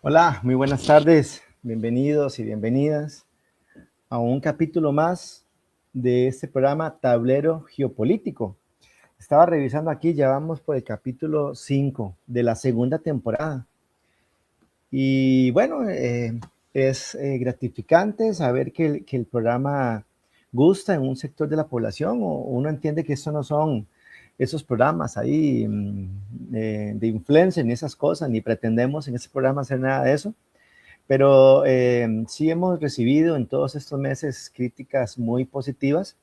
Hola, muy buenas tardes, bienvenidos y bienvenidas a un capítulo más de este programa Tablero Geopolítico. Estaba revisando aquí, ya vamos por el capítulo 5 de la segunda temporada. Y bueno, es gratificante saber que el programa gusta en un sector de la población, o uno entiende que eso no son esos programas ahí de influencer ni esas cosas, ni pretendemos en ese programa hacer nada de eso. Pero sí hemos recibido en todos estos meses críticas muy positivas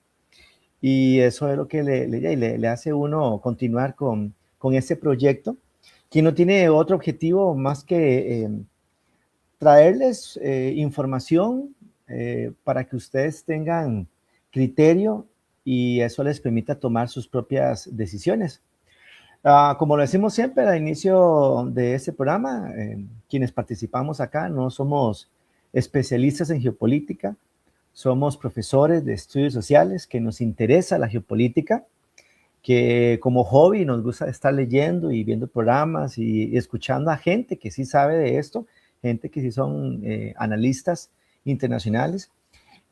y eso es lo que le hace a uno continuar con este proyecto, que no tiene otro objetivo más que traerles información para que ustedes tengan criterio y eso les permita tomar sus propias decisiones. Como lo decimos siempre al inicio de este programa, quienes participamos acá no somos especialistas en geopolítica, somos profesores de estudios sociales que nos interesa la geopolítica, que como hobby nos gusta estar leyendo y viendo programas y escuchando a gente que sí sabe de esto, gente que sí son analistas internacionales.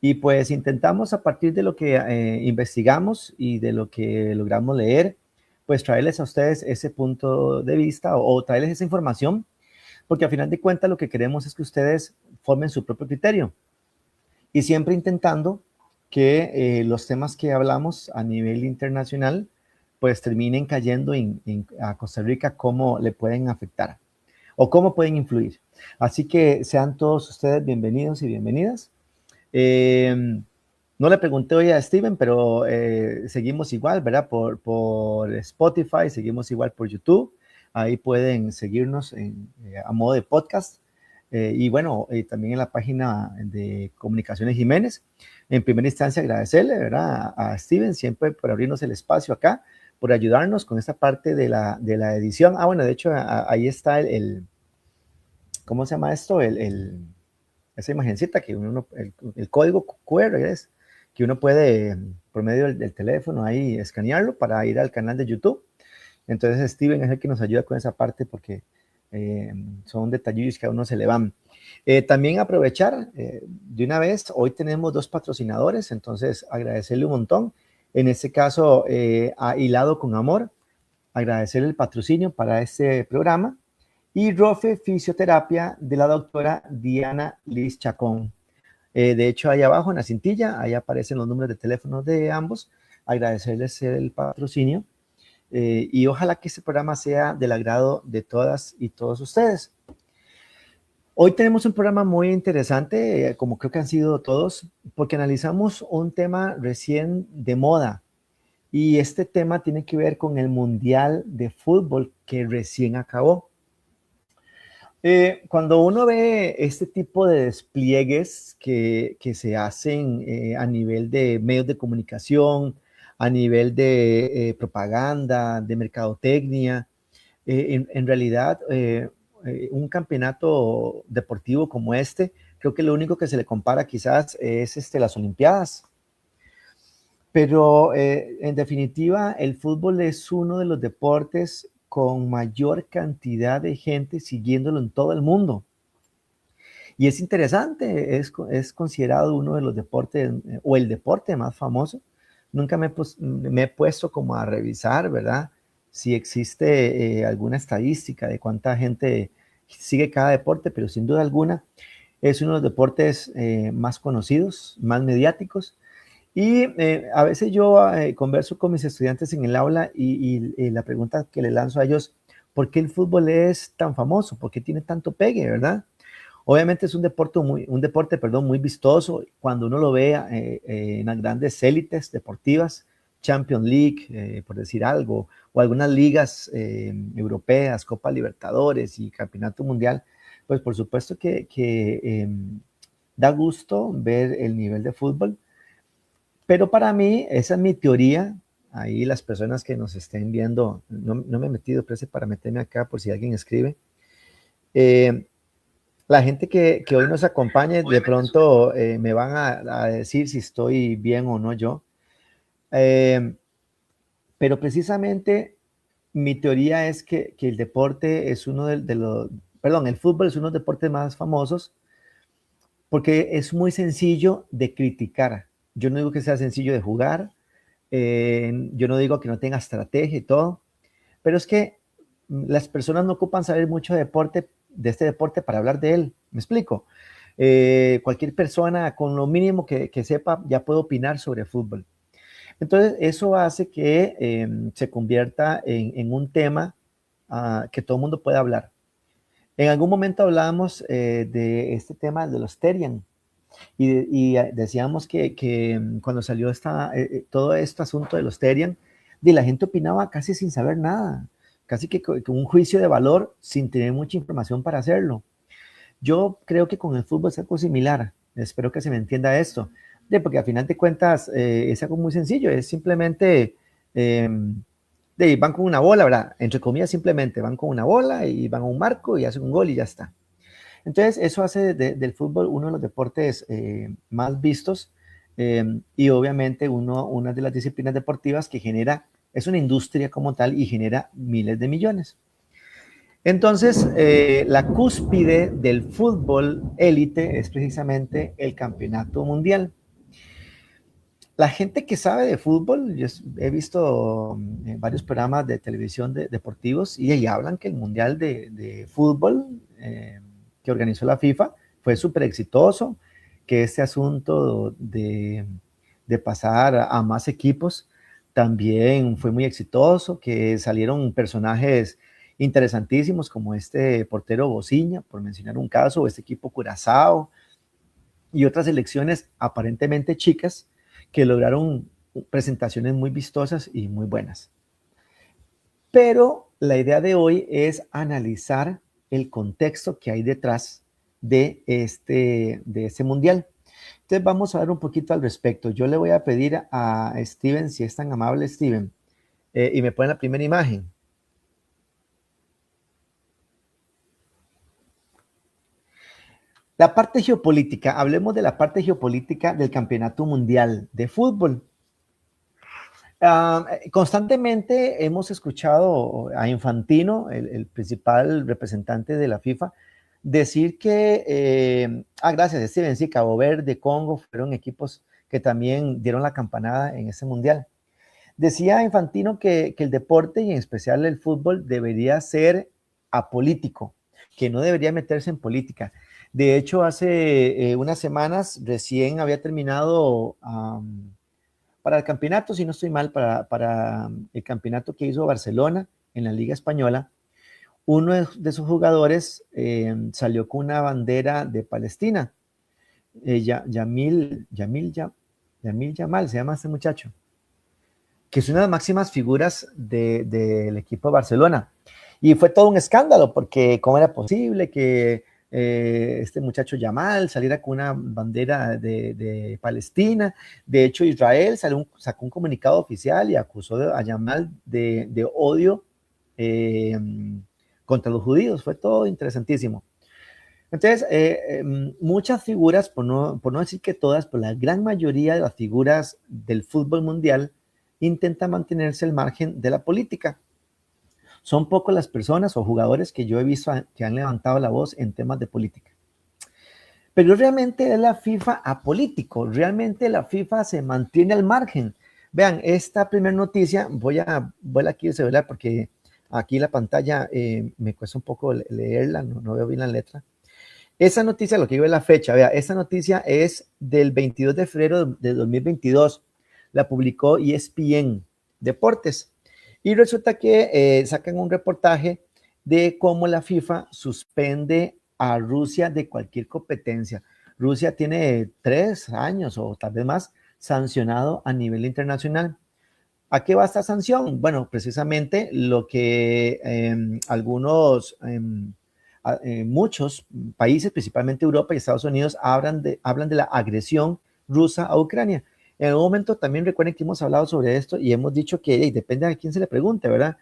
Y pues intentamos a partir de lo que investigamos y de lo que logramos leer, pues traerles a ustedes ese punto de vista o traerles esa información, porque al final de cuentas lo que queremos es que ustedes formen su propio criterio y siempre intentando que los temas que hablamos a nivel internacional pues terminen cayendo a Costa Rica, cómo le pueden afectar o cómo pueden influir. Así que sean todos ustedes bienvenidos y bienvenidas. No le pregunté hoy a Steven, pero seguimos igual, ¿verdad? Por Spotify, seguimos igual por YouTube. Ahí pueden seguirnos a modo de podcast. Y bueno, también en la página de Comunicaciones Jiménez. En primera instancia, agradecerle, ¿verdad? A Steven siempre por abrirnos el espacio acá, por ayudarnos con esta parte de la edición. Bueno, de hecho, ahí está ¿cómo se llama esto? Esa imagencita que el código QR es que uno puede por medio del teléfono ahí escanearlo para ir al canal de YouTube. Entonces Steven es el que nos ayuda con esa parte porque son detallillos que a uno se le van. También aprovechar de una vez, hoy tenemos dos patrocinadores, entonces agradecerle un montón. En este caso, a Hilado con Amor, agradecerle el patrocinio para este programa y Rofe Fisioterapia de la doctora Diana Liz Chacón. De hecho, ahí abajo en la cintilla, ahí aparecen los números de teléfono de ambos. Agradecerles el patrocinio y ojalá que este programa sea del agrado de todas y todos ustedes. Hoy tenemos un programa muy interesante, como creo que han sido todos, porque analizamos un tema recién de moda. Y este tema tiene que ver con el Mundial de Fútbol que recién acabó. Cuando uno ve este tipo de despliegues que se hacen a nivel de medios de comunicación, a nivel de propaganda, de mercadotecnia, en realidad un campeonato deportivo como este, creo que lo único que se le compara quizás es las Olimpiadas. Pero en definitiva, el fútbol es uno de los deportes con mayor cantidad de gente siguiéndolo en todo el mundo. Y es interesante, es considerado uno de los deportes o el deporte más famoso. Nunca me he puesto como a revisar, ¿verdad? Si existe alguna estadística de cuánta gente sigue cada deporte, pero sin duda alguna es uno de los deportes más conocidos, más mediáticos. Y a veces yo converso con mis estudiantes en el aula y la pregunta que le lanzo a ellos, ¿por qué el fútbol es tan famoso? ¿Por qué tiene tanto pegue, verdad? Obviamente es un deporte, perdón, muy vistoso cuando uno lo ve en las grandes élites deportivas, Champions League, por decir algo, o algunas ligas europeas, Copa Libertadores y Campeonato Mundial, pues por supuesto que da gusto ver el nivel de fútbol, pero para mí, esa es mi teoría. Ahí las personas que nos estén viendo, no me he metido, pero para meterme acá por si alguien escribe. Eh, la gente que hoy nos acompañe, de pronto me van a decir si estoy bien o no yo. Eh, pero precisamente mi teoría es que el deporte es uno perdón, el fútbol es uno de los deportes más famosos porque es muy sencillo de criticar. Yo no digo que sea sencillo de jugar, yo no digo que no tenga estrategia y todo, pero es que las personas no ocupan saber mucho de este deporte para hablar de él. ¿Me explico? Cualquier persona con lo mínimo que sepa ya puede opinar sobre fútbol. Entonces, eso hace que se convierta en un tema que todo el mundo pueda hablar. En algún momento hablábamos de este tema de los Terian y decíamos que cuando salió todo este asunto de los Terian, la gente opinaba casi sin saber nada, casi que con un juicio de valor sin tener mucha información para hacerlo. Yo creo que con el fútbol es algo similar. Espero que se me entienda esto. Porque al final de cuentas es algo muy sencillo. Es simplemente, eh, van con una bola, ¿verdad? Entre comillas, simplemente van con una bola y van a un marco y hacen un gol y ya está. Entonces, eso hace del fútbol uno de los deportes más vistos y obviamente una de las disciplinas deportivas que es una industria como tal y genera miles de millones. Entonces, la cúspide del fútbol élite es precisamente el campeonato mundial. La gente que sabe de fútbol, yo he visto varios programas de televisión deportivos y ahí hablan que el mundial de fútbol que organizó la FIFA fue súper exitoso, que este asunto de pasar a más equipos también fue muy exitoso, que salieron personajes interesantísimos como este portero Bociña, por mencionar un caso, o este equipo Curazao y otras selecciones aparentemente chicas que lograron presentaciones muy vistosas y muy buenas. Pero la idea de hoy es analizar el contexto que hay detrás de este mundial. Entonces vamos a ver un poquito al respecto. Yo le voy a pedir a Steven, si es tan amable Steven, y me pone la primera imagen. La parte geopolítica, hablemos de la parte geopolítica del Campeonato Mundial de Fútbol. Constantemente hemos escuchado a Infantino, el principal representante de la FIFA, decir que, gracias Steven, sí, Cabo Verde, Congo, fueron equipos que también dieron la campanada en ese mundial. Decía Infantino que el deporte y en especial el fútbol debería ser apolítico, que no debería meterse en política. De hecho, hace unas semanas recién había terminado para el campeonato, si no estoy mal, para el campeonato que hizo Barcelona en la Liga Española. Uno de sus jugadores salió con una bandera de Palestina. Yamil Yamal se llama este muchacho, que es una de las máximas figuras del equipo de Barcelona. Y fue todo un escándalo, porque cómo era posible que este muchacho Yamal saliera con una bandera de Palestina. De hecho, Israel sacó un comunicado oficial y acusó a Yamal de odio contra los judíos. Fue todo interesantísimo. Entonces, muchas figuras, por no decir que todas, pero la gran mayoría de las figuras del fútbol mundial intenta mantenerse al margen de la política. Son pocas las personas o jugadores que yo he visto que han levantado la voz en temas de política. Pero realmente es la FIFA apolítico, realmente la FIFA se mantiene al margen. Vean, esta primera noticia, voy a aquí el celular porque aquí la pantalla me cuesta un poco leerla, no veo bien la letra. Esa noticia, lo que digo es la fecha, vea, esta noticia es del 22 de febrero de 2022, la publicó ESPN Deportes, y resulta que sacan un reportaje de cómo la FIFA suspende a Rusia de cualquier competencia. Rusia tiene 3 años o tal vez más sancionado a nivel internacional. ¿A qué va esta sanción? Bueno, precisamente lo que muchos países, principalmente Europa y Estados Unidos, hablan de la agresión rusa a Ucrania. En algún momento también recuerden que hemos hablado sobre esto y hemos dicho que depende de a quién se le pregunte, ¿verdad?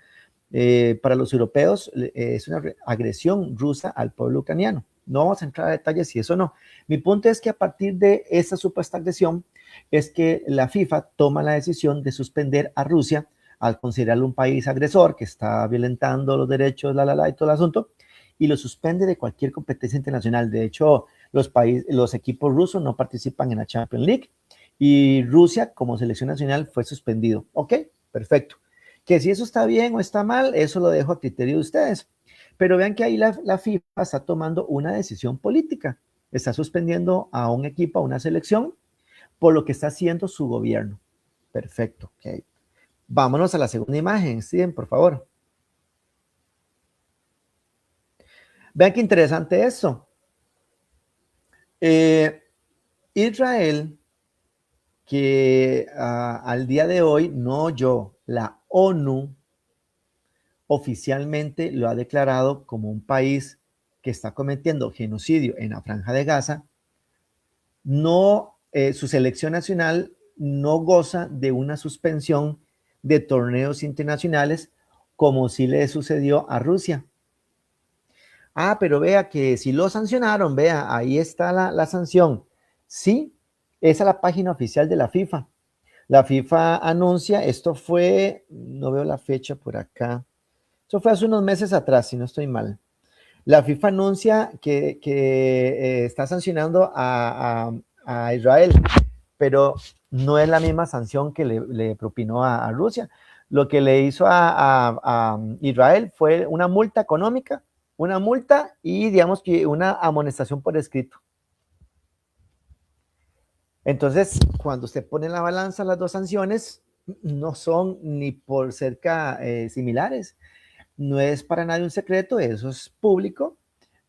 Para los europeos es una agresión rusa al pueblo ucraniano. No vamos a entrar a detalles si eso no. Mi punto es que a partir de esa supuesta agresión es que la FIFA toma la decisión de suspender a Rusia al considerarlo un país agresor que está violentando los derechos, y todo el asunto, y lo suspende de cualquier competencia internacional. De hecho, los equipos rusos no participan en la Champions League y Rusia como selección nacional fue suspendido. Ok, perfecto. Que si eso está bien o está mal, eso lo dejo a criterio de ustedes. Pero vean que ahí la FIFA está tomando una decisión política. Está suspendiendo a un equipo, a una selección, por lo que está haciendo su gobierno. Perfecto. Okay. Vámonos a la segunda imagen, Steven, por favor. Vean qué interesante esto. Israel, que al día de hoy, no yo, la ONU oficialmente lo ha declarado como un país que está cometiendo genocidio en la Franja de Gaza, no, su selección nacional no goza de una suspensión de torneos internacionales como sí le sucedió a Rusia. Ah, pero vea que si lo sancionaron, vea, ahí está la sanción. Sí, esa es la página oficial de la FIFA. La FIFA anuncia, esto fue, no veo la fecha por acá, esto fue hace unos meses atrás, si no estoy mal. La FIFA anuncia que está sancionando a Israel, pero no es la misma sanción que le propinó a Rusia. Lo que le hizo a Israel fue una multa económica, una multa y digamos que una amonestación por escrito. Entonces, cuando usted pone en la balanza las dos sanciones, no son ni por cerca similares. No es para nadie un secreto, eso es público,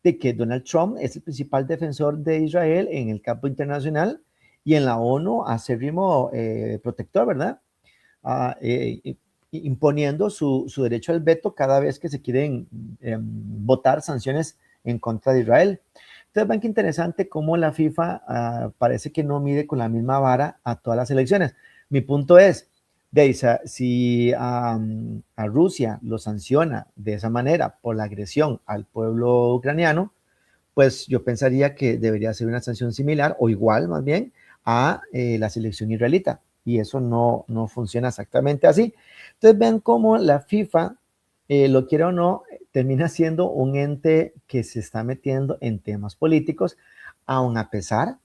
de que Donald Trump es el principal defensor de Israel en el campo internacional y en la ONU acérrimo protector, ¿verdad? Imponiendo su derecho al veto cada vez que se quieren votar sanciones en contra de Israel. Entonces, ven qué interesante cómo la FIFA parece que no mide con la misma vara a todas las elecciones. Mi punto es, si a Rusia lo sanciona de esa manera por la agresión al pueblo ucraniano, pues yo pensaría que debería ser una sanción similar o igual más bien a la selección israelita. Y eso no funciona exactamente así. Entonces ven cómo la FIFA, lo quiera o no, termina siendo un ente que se está metiendo en temas políticos, aun a pesar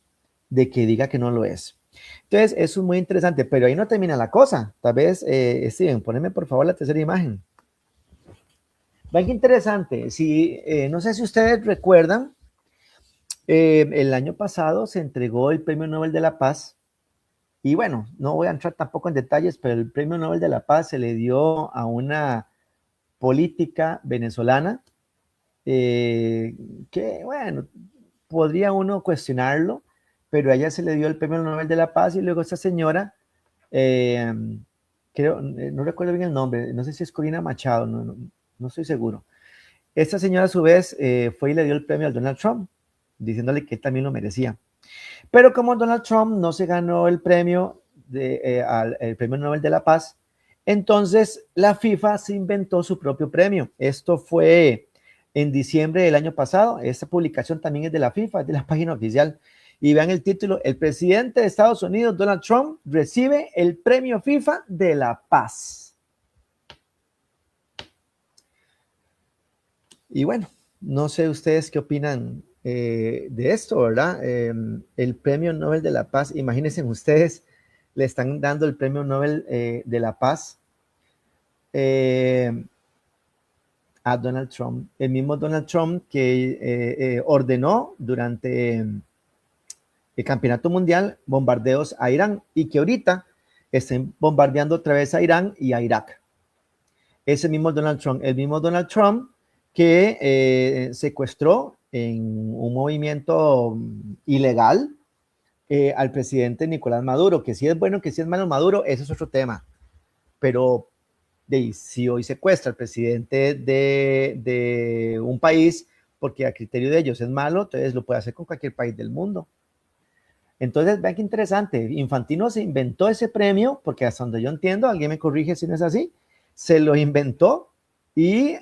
de que diga que no lo es. Entonces, eso es muy interesante, pero ahí no termina la cosa. Tal vez, Steven, poneme por favor la tercera imagen. Vean qué interesante. Si, no sé si ustedes recuerdan, el año pasado se entregó el Premio Nobel de la Paz. Y bueno, no voy a entrar tampoco en detalles, pero el Premio Nobel de la Paz se le dio a una política venezolana que, bueno, podría uno cuestionarlo, pero a ella se le dio el Premio Nobel de la Paz y luego esta señora, eh, creo, no recuerdo bien el nombre, no sé si es Corina Machado, no estoy seguro. Esta señora a su vez fue y le dio el premio al Donald Trump, diciéndole que él también lo merecía. Pero como Donald Trump no se ganó el premio, el Premio Nobel de la Paz, entonces la FIFA se inventó su propio premio. Esto fue en diciembre del año pasado. Esta publicación también es de la FIFA, es de la página oficial. Y vean el título, el presidente de Estados Unidos, Donald Trump, recibe el premio FIFA de la Paz. Y bueno, no sé ustedes qué opinan de esto, ¿verdad? El premio Nobel de la Paz, imagínense ustedes, le están dando el premio Nobel de la Paz a Donald Trump, el mismo Donald Trump que ordenó durante el campeonato mundial bombardeos a Irán y que ahorita estén bombardeando otra vez a Irán y a Irak. Ese mismo Donald Trump, el mismo Donald Trump que secuestró en un movimiento ilegal al presidente Nicolás Maduro, que si es bueno, que si es malo Maduro, ese es otro tema. Pero si hoy secuestra al presidente de un país, porque a criterio de ellos es malo, entonces lo puede hacer con cualquier país del mundo. Entonces, vean qué interesante. Infantino se inventó ese premio, porque hasta donde yo entiendo, alguien me corrige si no es así, se lo inventó y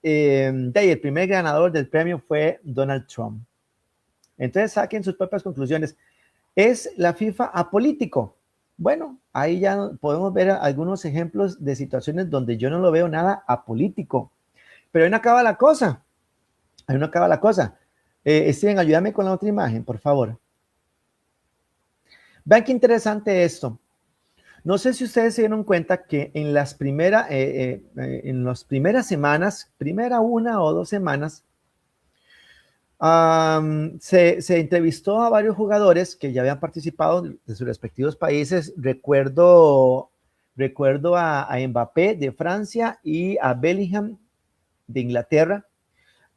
el primer ganador del premio fue Donald Trump. Entonces, saquen sus propias conclusiones. ¿Es la FIFA apolítico? Bueno, ahí ya podemos ver algunos ejemplos de situaciones donde yo no lo veo nada apolítico. Pero ahí no acaba la cosa. ahí no acaba la cosa. Steven, ayúdame con la otra imagen, por favor. Vean qué interesante esto. No sé si ustedes se dieron cuenta que en las primeras semanas, primera 1 o 2 semanas, se entrevistó a varios jugadores que ya habían participado de sus respectivos países. Recuerdo a Mbappé de Francia y a Bellingham de Inglaterra.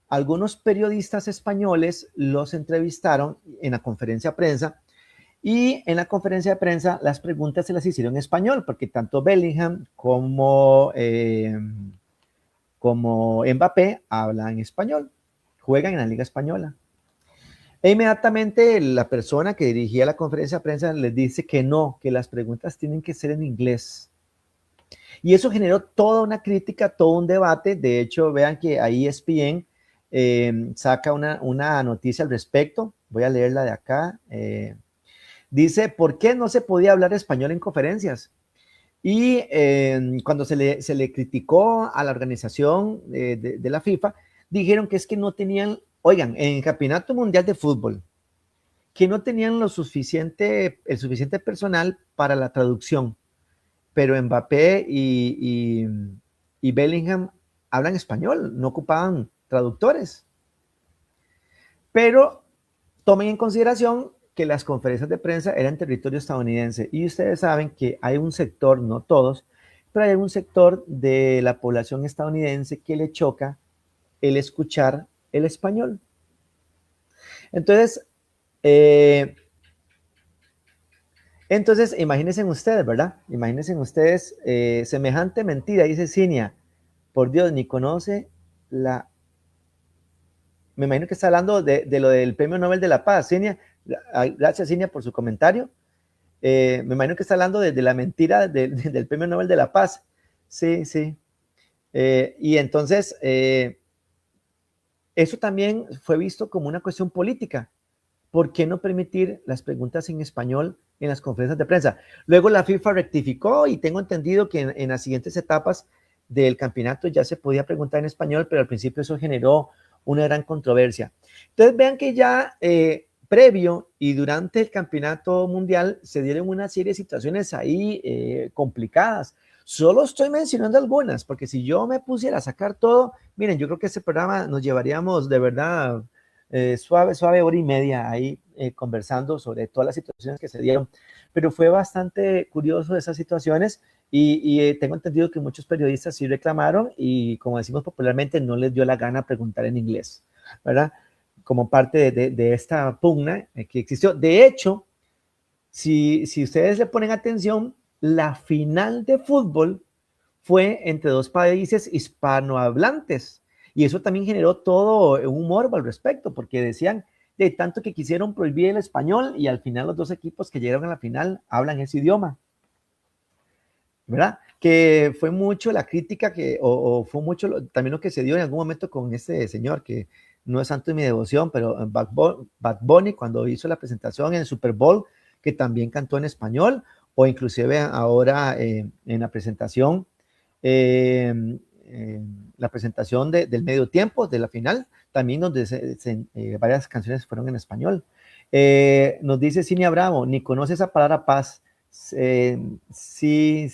Algunos periodistas españoles los entrevistaron en la conferencia de prensa, y en la conferencia de prensa las preguntas se las hicieron en español, porque tanto Bellingham como Mbappé hablan español, juegan en la Liga Española. E inmediatamente la persona que dirigía la conferencia de prensa les dice que no, que las preguntas tienen que ser en inglés. Y eso generó toda una crítica, todo un debate. De hecho, vean que ahí ESPN saca una noticia al respecto. Voy a leerla de acá. Dice, ¿por qué no se podía hablar español en conferencias? Y cuando se le criticó a la organización de la FIFA, dijeron que es que no tenían, oigan, en el Campeonato Mundial de Fútbol, que no tenían el suficiente personal para la traducción, pero Mbappé y Bellingham hablan español, no ocupaban traductores. Pero tomen en consideración que las conferencias de prensa eran territorio estadounidense, y ustedes saben que hay un sector, no todos, pero hay un sector de la población estadounidense que le choca el escuchar el español. Entonces, imagínense ustedes, ¿verdad? Imagínense ustedes semejante mentira, dice Cinia. Por Dios, ni conoce la... Me imagino que está hablando de lo del Premio Nobel de la Paz. Cinia, gracias Cinia por su comentario. Me imagino que está hablando de la mentira del Premio Nobel de la Paz. Sí, sí. Y entonces, eso también fue visto como una cuestión política. ¿Por qué no permitir las preguntas en español en las conferencias de prensa? Luego la FIFA rectificó, y tengo entendido que en las siguientes etapas del campeonato ya se podía preguntar en español, pero al principio eso generó una gran controversia. Entonces vean que ya previo y durante el campeonato mundial se dieron una serie de situaciones ahí complicadas. Solo estoy mencionando algunas, porque si yo me pusiera a sacar todo, miren, yo creo que este programa nos llevaríamos de verdad suave 1 hora y media ahí conversando sobre todas las situaciones que se dieron, pero fue bastante curioso esas situaciones, y tengo entendido que muchos periodistas sí reclamaron, y como decimos popularmente, no les dio la gana preguntar en inglés, ¿verdad? Como parte de esta pugna que existió. De hecho, si ustedes le ponen atención, la final de fútbol fue entre dos países hispanohablantes, y eso también generó todo un morbo al respecto, porque decían de tanto que quisieron prohibir el español, y al final los dos equipos que llegaron a la final hablan ese idioma, ¿verdad? Que fue mucho la crítica o fue mucho también lo que se dio en algún momento con este señor, que no es santo de mi devoción, pero Bad Bunny, cuando hizo la presentación en el Super Bowl, que también cantó en español, o inclusive ahora en la presentación la presentación del medio tiempo, de la final, también donde varias canciones fueron en español. Nos dice Cinia Bravo, ni conoce esa palabra paz. Sí,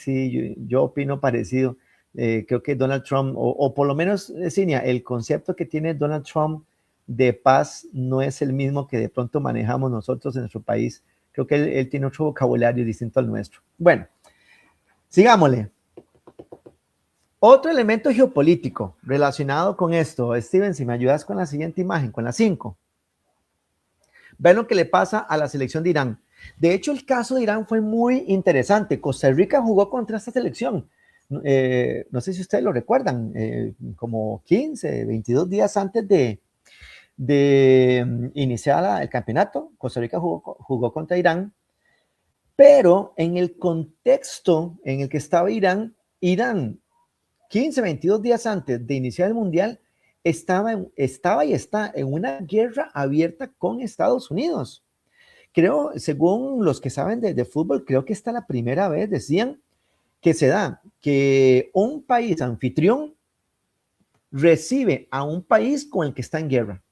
yo opino parecido. Creo que Donald Trump, o por lo menos, Cinia, el concepto que tiene Donald Trump de paz no es el mismo que de pronto manejamos nosotros en nuestro país. Creo que él tiene otro vocabulario distinto al nuestro. Bueno, sigámosle. Otro elemento geopolítico relacionado con esto, Steven, si me ayudas con la siguiente imagen, con la 5. Ven lo que le pasa a la selección de Irán. De hecho, el caso de Irán fue muy interesante. Costa Rica jugó contra esta selección. No sé si ustedes lo recuerdan, como 15, 22 días antes de iniciar el campeonato, Costa Rica jugó contra Irán, pero en el contexto en el que estaba Irán, 15, 22 días antes de iniciar el Mundial, estaba y está en una guerra abierta con Estados Unidos. Creo, según los que saben de fútbol, creo que esta es la primera vez, decían, que se da que un país anfitrión recibe a un país con el que está en guerra,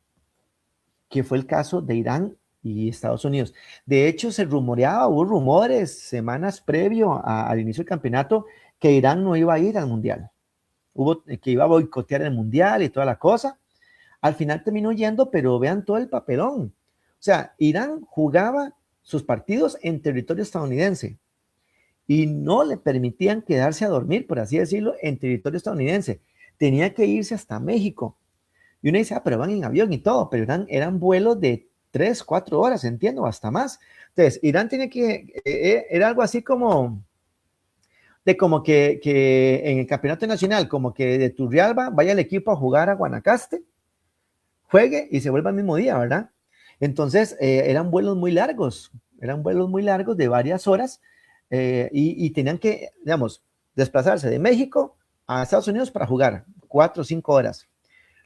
que fue el caso de Irán y Estados Unidos. De hecho, se rumoreaba, hubo rumores semanas previo al inicio del campeonato que Irán no iba a ir al Mundial, que iba a boicotear el Mundial y toda la cosa. Al final terminó yendo, pero vean todo el papelón. O sea, Irán jugaba sus partidos en territorio estadounidense y no le permitían quedarse a dormir, por así decirlo, en territorio estadounidense. Tenía que irse hasta México. Y uno dice, pero van en avión y todo, pero eran vuelos de 3, 4 horas, entiendo, hasta más. Entonces, Irán tiene era algo así como, como que en el campeonato nacional, como que de Turrialba vaya el equipo a jugar a Guanacaste, juegue y se vuelva el mismo día, ¿verdad? Entonces, eran vuelos muy largos de varias horas y tenían que, digamos, desplazarse de México a Estados Unidos para jugar 4 o 5 horas.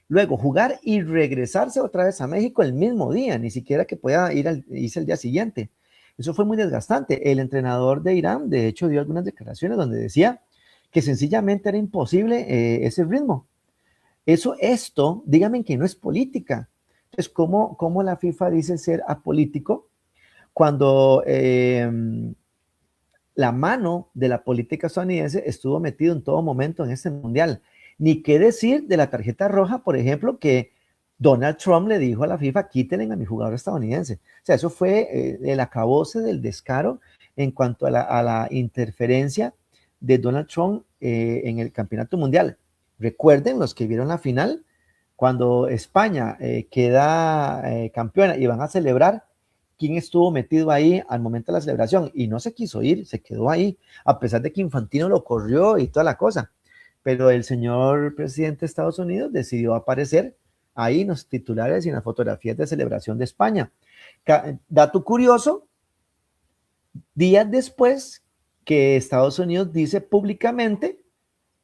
Luego jugar y regresarse otra vez a México el mismo día, ni siquiera que pueda irse el día siguiente. Eso fue muy desgastante. El entrenador de Irán, de hecho, dio algunas declaraciones donde decía que sencillamente era imposible ese ritmo. Dígame que no es política. Entonces, ¿cómo la FIFA dice ser apolítico cuando la mano de la política estadounidense estuvo metido en todo momento en este mundial? Ni qué decir de la tarjeta roja, por ejemplo, que Donald Trump le dijo a la FIFA, quítenle a mi jugador estadounidense. O sea, eso fue el acabose del descaro en cuanto a la interferencia de Donald Trump en el campeonato mundial. Recuerden, los que vieron la final, cuando España queda campeona y van a celebrar, ¿quién estuvo metido ahí al momento de la celebración? Y no se quiso ir, se quedó ahí, a pesar de que Infantino lo corrió y toda la cosa. Pero el señor presidente de Estados Unidos decidió aparecer ahí en los titulares y en las fotografías de celebración de España. Dato curioso, días después que Estados Unidos dice públicamente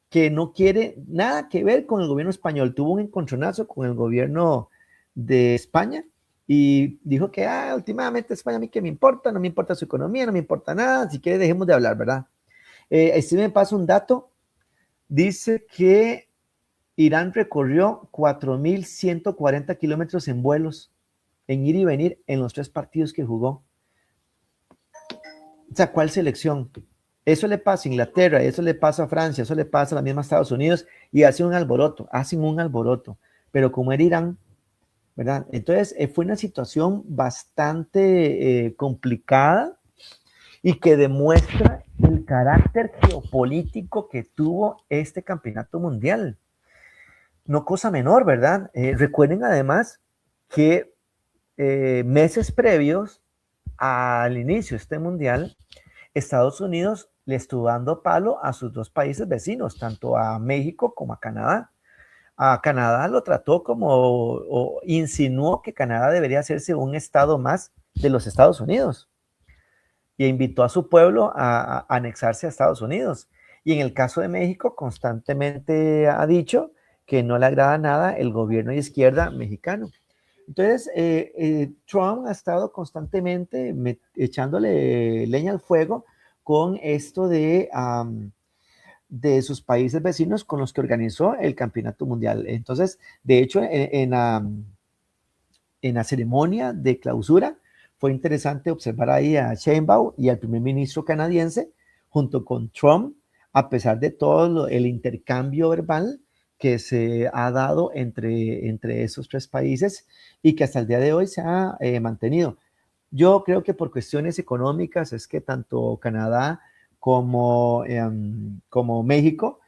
que no quiere nada que ver con el gobierno español. Tuvo un encontronazo con el gobierno de España y dijo que últimamente España a mí que me importa, no me importa su economía, no me importa nada, si quiere dejemos de hablar, ¿verdad? Este me pasa un dato, dice que Irán recorrió 4.140 kilómetros en vuelos, en ir y venir en los 3 partidos que jugó. O sea, ¿cuál selección? Eso le pasa a Inglaterra, eso le pasa a Francia, eso le pasa a la misma Estados Unidos y hacen un alboroto. Pero como era Irán, ¿verdad? Entonces fue una situación bastante complicada y que demuestra el carácter geopolítico que tuvo este campeonato mundial. No cosa menor, ¿verdad? Recuerden además que meses previos al inicio de este mundial, Estados Unidos le estuvo dando palo a sus 2 países vecinos, tanto a México como a Canadá. A Canadá lo trató o insinuó que Canadá debería hacerse un estado más de los Estados Unidos y invitó a su pueblo a anexarse a Estados Unidos. Y en el caso de México, constantemente ha dicho que no le agrada nada el gobierno de izquierda mexicano. Entonces, Trump ha estado constantemente echándole leña al fuego con esto de sus países vecinos con los que organizó el campeonato mundial. Entonces, de hecho, en la ceremonia de clausura fue interesante observar ahí a Sheinbaum y al primer ministro canadiense junto con Trump, a pesar de todo el intercambio verbal que se ha dado entre esos 3 países y que hasta el día de hoy se ha mantenido. Yo creo que por cuestiones económicas es que tanto Canadá como México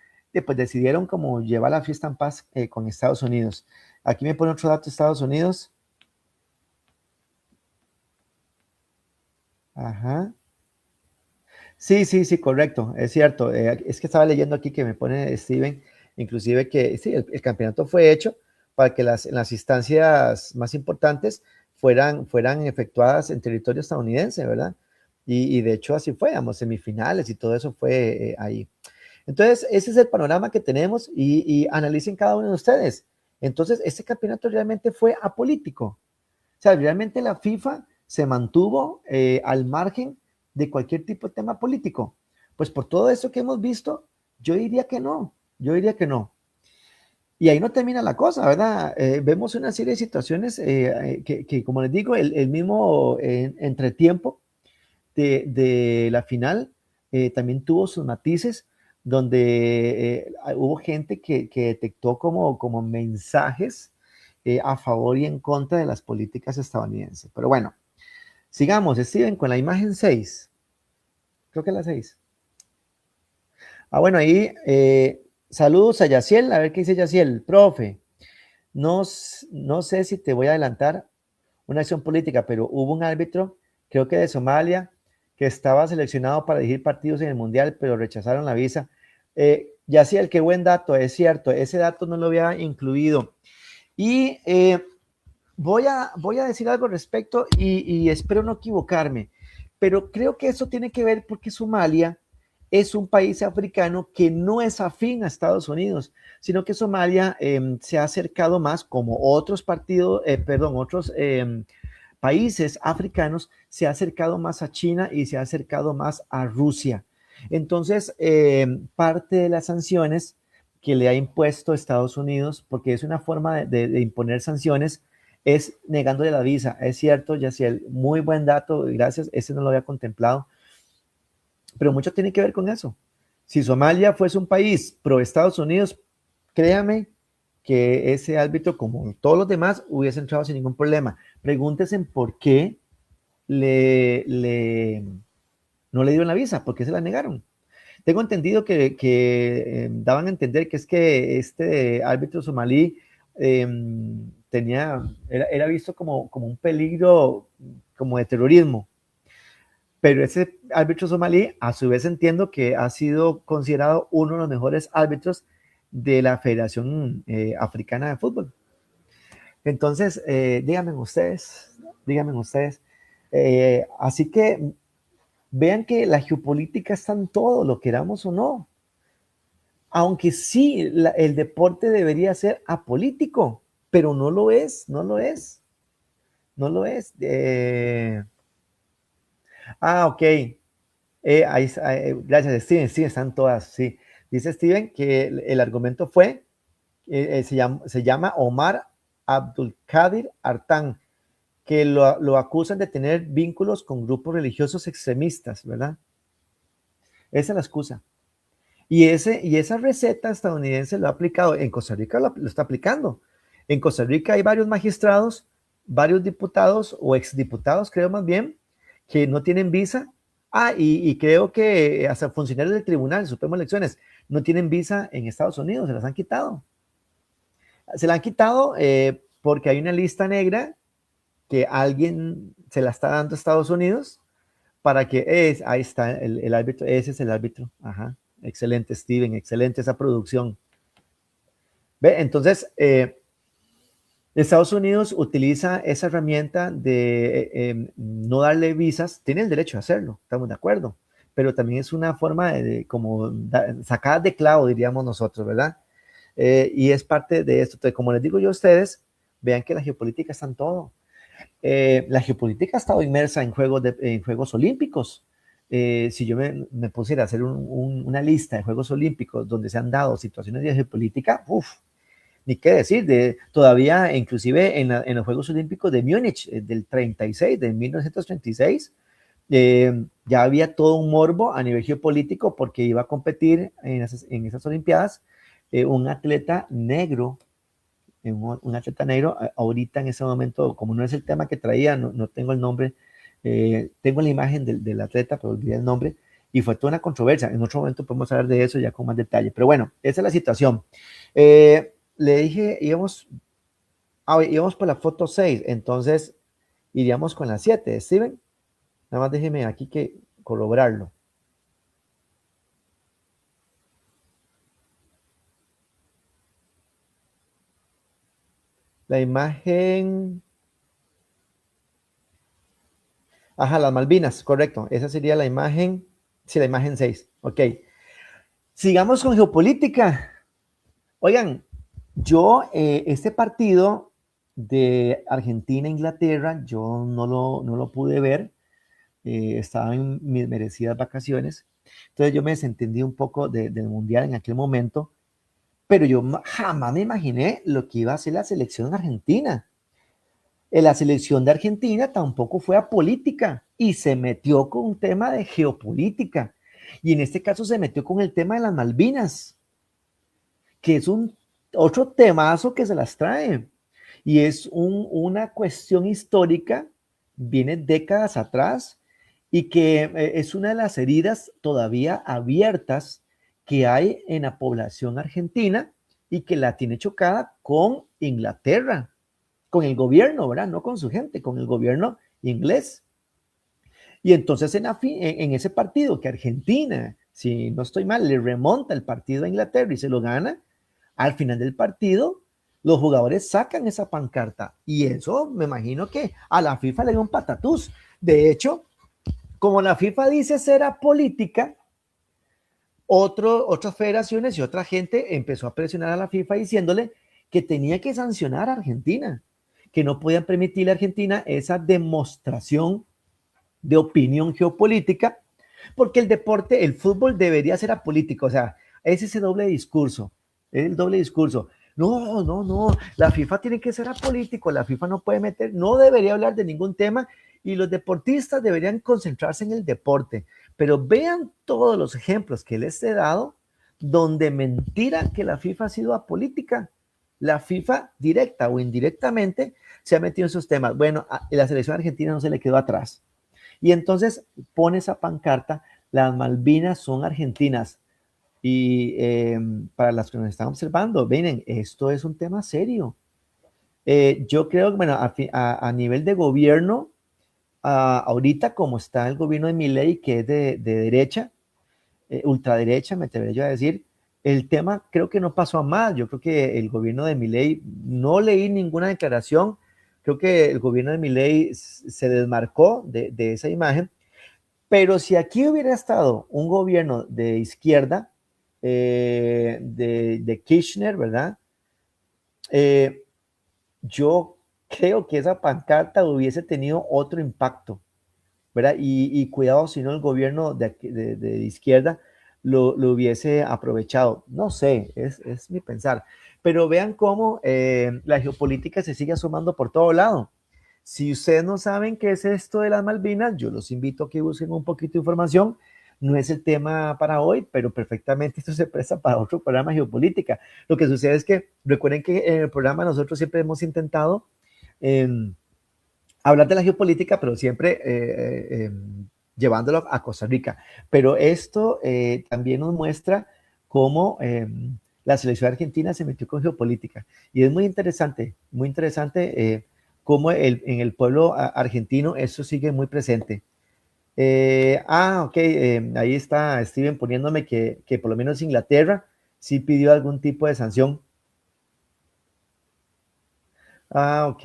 pues decidieron como llevar la fiesta en paz con Estados Unidos. Aquí me pone otro dato de Estados Unidos. Ajá. Sí, sí, sí, correcto, es cierto. Es que estaba leyendo aquí que me pone Steven, inclusive que sí, el campeonato fue hecho para que las instancias más importantes fueran efectuadas en territorio estadounidense, ¿verdad? Y de hecho así fue, digamos, semifinales y todo eso fue ahí. Entonces, ese es el panorama que tenemos y analicen cada uno de ustedes. Entonces, este campeonato realmente fue apolítico. O sea, realmente la FIFA se mantuvo al margen de cualquier tipo de tema político. Pues por todo eso que hemos visto, yo diría que no, yo diría que no. Y ahí no termina la cosa, ¿verdad? Vemos una serie de situaciones que, como les digo, el mismo entretiempo de la final también tuvo sus matices donde hubo gente que detectó como mensajes a favor y en contra de las políticas estadounidenses. Pero bueno, sigamos, Steven, con la imagen 6. Creo que es la 6. Ah, bueno, ahí saludos a Yaciel, a ver qué dice Yaciel. Profe, no sé si te voy a adelantar una acción política, pero hubo un árbitro, creo que de Somalia, que estaba seleccionado para dirigir partidos en el Mundial, pero rechazaron la visa. Yaciel, qué buen dato, es cierto, ese dato no lo había incluido. Y voy a decir algo al respecto y espero no equivocarme, pero creo que eso tiene que ver porque Somalia es un país africano que no es afín a Estados Unidos, sino que Somalia se ha acercado más, como otros otros países africanos, se ha acercado más a China y se ha acercado más a Rusia. Entonces, parte de las sanciones que le ha impuesto Estados Unidos, porque es una forma de imponer sanciones, es negándole la visa. Es cierto, Yaciel, muy buen dato, gracias, ese no lo había contemplado, pero mucho tiene que ver con eso. Si Somalia fuese un país pro Estados Unidos, créame que ese árbitro, como todos los demás, hubiese entrado sin ningún problema. Pregúntese por qué le, le, no le dieron la visa, por qué se la negaron. Tengo entendido que daban a entender que es que este árbitro somalí eh, era visto como un peligro como de terrorismo. Pero ese árbitro somalí, a su vez entiendo que ha sido considerado uno de los mejores árbitros de la Federación Africana de Fútbol. Entonces, díganme ustedes. Así que vean que la geopolítica está en todo, lo queramos o no. Aunque sí, el deporte debería ser apolítico, pero no lo es, no lo es, no lo es. Ok. Gracias, Steven. Sí, están todas, sí. Dice Steven que el argumento fue, se llama Omar Abdulkadir Artán, que lo acusan de tener vínculos con grupos religiosos extremistas, ¿verdad? Esa es la excusa. Y esa receta estadounidense lo ha aplicado, en Costa Rica lo está aplicando. En Costa Rica hay varios magistrados, varios diputados o exdiputados, creo más bien, que no tienen visa. Y creo que hasta funcionarios del Tribunal Supremo de Elecciones no tienen visa en Estados Unidos, se las han quitado. Se la han quitado porque hay una lista negra que alguien se la está dando a Estados Unidos para que ahí está el árbitro, ese es el árbitro. Ajá. Excelente, Steven, excelente esa producción. ¿Ve? Entonces, Estados Unidos utiliza esa herramienta de no darle visas, tiene el derecho a hacerlo, estamos de acuerdo, pero también es una forma de como sacada de clavo, diríamos nosotros, ¿verdad? Y es parte de esto. Entonces, como les digo yo a ustedes, vean que la geopolítica está en todo. La geopolítica ha estado inmersa en Juegos Olímpicos. Si yo me pusiera a hacer una lista de Juegos Olímpicos donde se han dado situaciones de geopolítica, ni qué decir, todavía inclusive en los Juegos Olímpicos de Múnich del 36, de 1936, ya había todo un morbo a nivel geopolítico porque iba a competir en esas Olimpiadas un atleta negro un atleta negro. Ahorita en ese momento, como no es el tema que traía, no tengo el nombre, tengo la imagen del atleta, pero olvidé el nombre, y fue toda una controversia. En otro momento podemos hablar de eso ya con más detalle. Pero bueno, esa es la situación. Le dije, íbamos por la foto 6, entonces iríamos con la 7. Steven, nada más déjeme aquí que corroborarlo. La imagen... Ajá, las Malvinas, correcto. Esa sería la imagen, sí, la imagen 6. Ok. Sigamos con geopolítica. Oigan, yo este partido de Argentina-Inglaterra, yo no lo pude ver, estaba en mis merecidas vacaciones, entonces yo me desentendí un poco del Mundial en aquel momento, pero yo jamás me imaginé lo que iba a hacer la selección argentina. La selección de Argentina tampoco fue a política y se metió con un tema de geopolítica. Y en este caso se metió con el tema de las Malvinas, que es un otro temazo que se las trae. Y es una cuestión histórica, viene décadas atrás, y que es una de las heridas todavía abiertas que hay en la población argentina y que la tiene chocada con Inglaterra, con el gobierno, ¿verdad? No con su gente, con el gobierno inglés. Y entonces en ese partido que Argentina, si no estoy mal, le remonta el partido a Inglaterra y se lo gana, al final del partido los jugadores sacan esa pancarta y eso me imagino que a la FIFA le dio un patatús. De hecho, como la FIFA dice ser apolítica, otras federaciones y otra gente empezó a presionar a la FIFA diciéndole que tenía que sancionar a Argentina, que no podían permitirle a Argentina esa demostración de opinión geopolítica, porque el deporte, el fútbol debería ser apolítico, o sea, es ese doble discurso, es el doble discurso. No, no, no, la FIFA tiene que ser apolítico, la FIFA no puede meter, no debería hablar de ningún tema y los deportistas deberían concentrarse en el deporte. Pero vean todos los ejemplos que les he dado donde mentira que la FIFA ha sido apolítica. La FIFA, directa o indirectamente, se ha metido en esos temas. Bueno, a la selección argentina no se le quedó atrás. Y entonces pone esa pancarta, las Malvinas son argentinas. Y para las que nos están observando, miren, esto es un tema serio. Yo creo que, bueno, a nivel de gobierno, ahorita como está el gobierno de Milei, que es de derecha, ultraderecha, me atrevería a decir, el tema creo que no pasó a más. Yo creo que el gobierno de Milei, no leí ninguna declaración, creo que el gobierno de Milei se desmarcó de esa imagen, pero si aquí hubiera estado un gobierno de izquierda, de Kirchner, ¿verdad? Yo creo que esa pancarta hubiese tenido otro impacto, ¿verdad? Y cuidado si no el gobierno de izquierda lo hubiese aprovechado. No sé, es mi pensar. Pero vean cómo la geopolítica se sigue asomando por todo lado. Si ustedes no saben qué es esto de las Malvinas, yo los invito a que busquen un poquito de información. No es el tema para hoy, pero perfectamente esto se presta para otro programa de geopolítica. Lo que sucede es que recuerden que en el programa nosotros siempre hemos intentado hablar de la geopolítica, pero siempre llevándolo a Costa Rica. Pero esto también nos muestra cómo la selección argentina se metió con geopolítica. Y es muy interesante cómo en el pueblo argentino eso sigue muy presente. Ok, ahí está Steven poniéndome que por lo menos Inglaterra sí pidió algún tipo de sanción. Ok.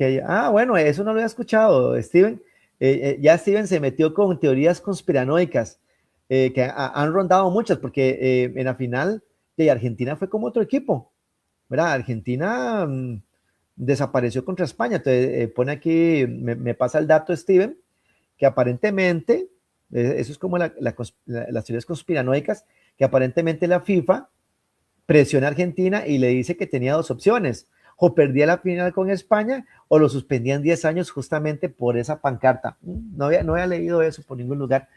Bueno, eso no lo había escuchado, Steven. Ya Steven se metió con teorías conspiranoicas que han rondado muchas, porque en la final de Argentina fue como otro equipo, ¿verdad? Argentina desapareció contra España. Entonces, pone aquí, me pasa el dato, Steven, que aparentemente, eso es como las teorías conspiranoicas, que aparentemente la FIFA presiona a Argentina y le dice que tenía dos opciones: o perdía la final con España o lo suspendían 10 años justamente por esa pancarta. No había leído eso por ningún lugar.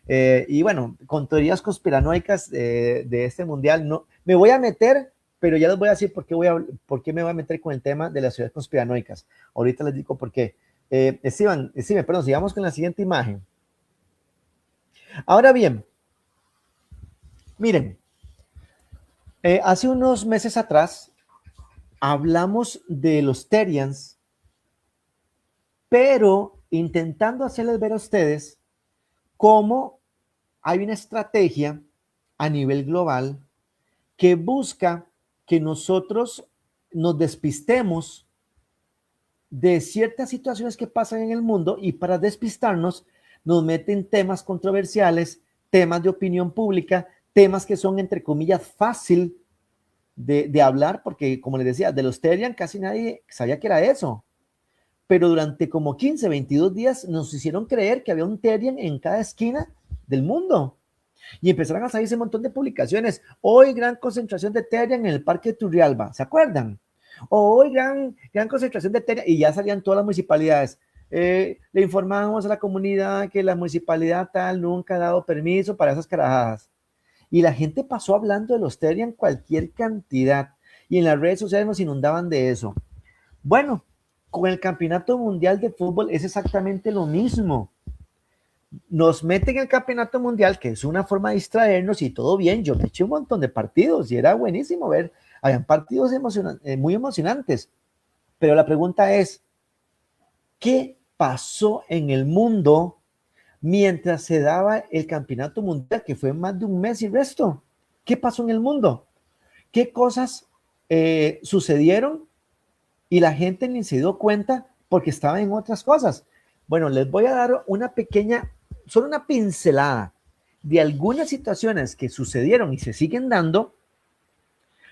Y bueno, con teorías conspiranoicas de este mundial, no me voy a meter, pero ya les voy a decir por qué me voy a meter con el tema de las teorías conspiranoicas. Ahorita les digo por qué. Steven, perdón, sigamos con la siguiente imagen. Ahora bien, miren, hace unos meses atrás hablamos de los Terians, pero intentando hacerles ver a ustedes cómo hay una estrategia a nivel global que busca que nosotros nos despistemos de ciertas situaciones que pasan en el mundo, y para despistarnos nos meten temas controversiales, temas de opinión pública, temas que son entre comillas fácil de hablar, porque como les decía, de los Terian casi nadie sabía que era eso. Pero durante como 15, 22 días nos hicieron creer que había un Terian en cada esquina del mundo. Y empezaron a salirse un montón de publicaciones. Hoy gran concentración de Terian en el Parque de Turrialba, ¿se acuerdan? O hoy gran concentración de Terian, y ya salían todas las municipalidades. Le informamos a la comunidad que la municipalidad tal nunca ha dado permiso para esas carajadas. Y la gente pasó hablando de los Terian cualquier cantidad. Y en las redes sociales nos inundaban de eso. Bueno, con el Campeonato Mundial de Fútbol es exactamente lo mismo. Nos meten en el Campeonato Mundial, que es una forma de distraernos y todo bien. Yo me eché un montón de partidos y era buenísimo ver. Habían partidos muy emocionantes. Pero la pregunta es, ¿qué pasó en el mundo mientras se daba el Campeonato Mundial, que fue más de un mes y resto? ¿Qué pasó en el mundo? ¿Qué cosas sucedieron y la gente ni se dio cuenta porque estaba en otras cosas? Bueno, les voy a dar una pequeña, solo una pincelada de algunas situaciones que sucedieron y se siguen dando,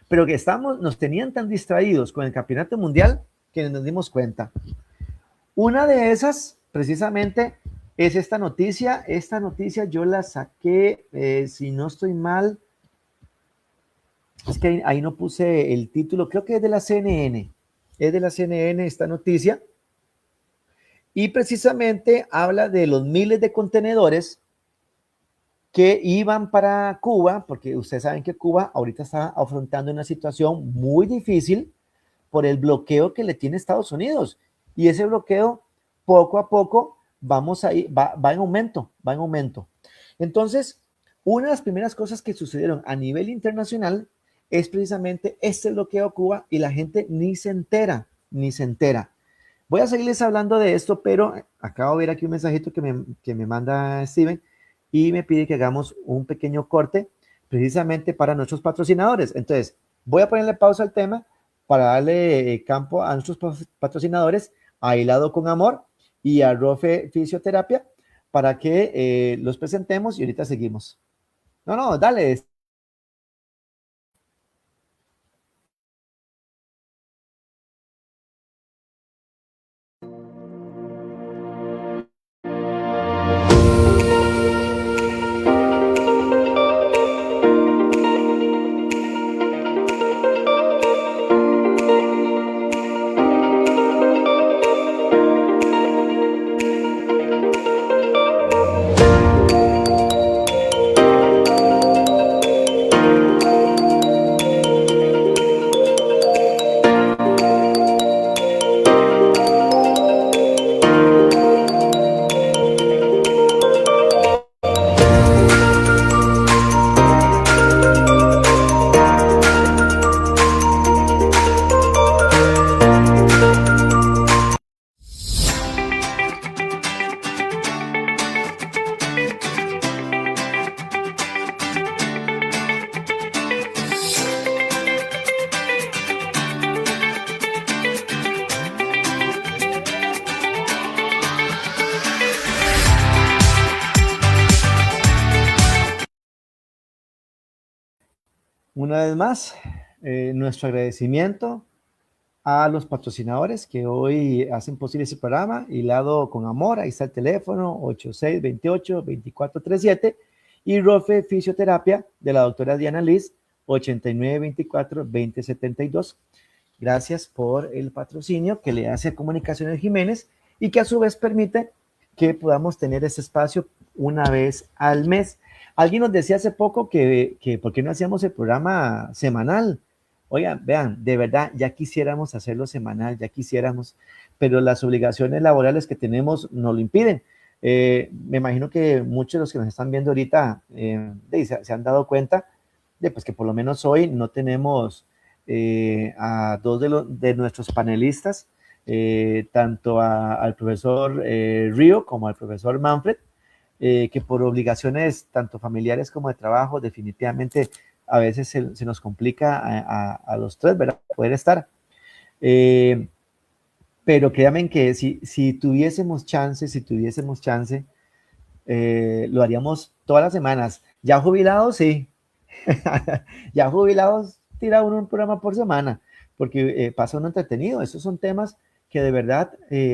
pero que nos tenían tan distraídos con el Campeonato Mundial que nos dimos cuenta. Una de esas, precisamente, es esta noticia. Esta noticia yo la saqué, si no estoy mal, es que ahí no puse el título, creo que es de la CNN. Es de la CNN esta noticia. Y precisamente habla de los miles de contenedores que iban para Cuba, porque ustedes saben que Cuba ahorita está afrontando una situación muy difícil por el bloqueo que le tiene Estados Unidos. Y ese bloqueo, poco a poco, va en aumento, va en aumento. Entonces, una de las primeras cosas que sucedieron a nivel internacional es precisamente este bloqueo a Cuba y la gente ni se entera, ni se entera. Voy a seguirles hablando de esto, pero acabo de ver aquí un mensajito que me manda Steven y me pide que hagamos un pequeño corte precisamente para nuestros patrocinadores. Entonces, voy a ponerle pausa al tema para darle campo a nuestros patrocinadores, a Hilado con Amor y a Rofe Fisioterapia, para que los presentemos y ahorita seguimos. No, dale. Una vez más, nuestro agradecimiento a los patrocinadores que hoy hacen posible ese programa. Hilado con Amor, ahí está el teléfono 8628-2437 y Rofe Fisioterapia de la doctora Diana Liz 8924-2072. Gracias por el patrocinio que le hace a Comunicaciones Jiménez y que a su vez permite que podamos tener ese espacio una vez al mes. Alguien nos decía hace poco que ¿por qué no hacíamos el programa semanal? Oigan, vean, de verdad, ya quisiéramos hacerlo semanal, ya quisiéramos, pero las obligaciones laborales que tenemos nos lo impiden. Me imagino que muchos de los que nos están viendo ahorita se han dado cuenta de pues, que por lo menos hoy no tenemos a dos de nuestros panelistas, tanto al profesor Río como al profesor Manfred, que por obligaciones tanto familiares como de trabajo definitivamente a veces se nos complica a los tres, ¿verdad? Poder estar. Pero créanme que si tuviésemos chance, lo haríamos todas las semanas. Ya jubilados, sí. Ya jubilados, tira uno un programa por semana, porque pasa uno entretenido. Esos son temas que de verdad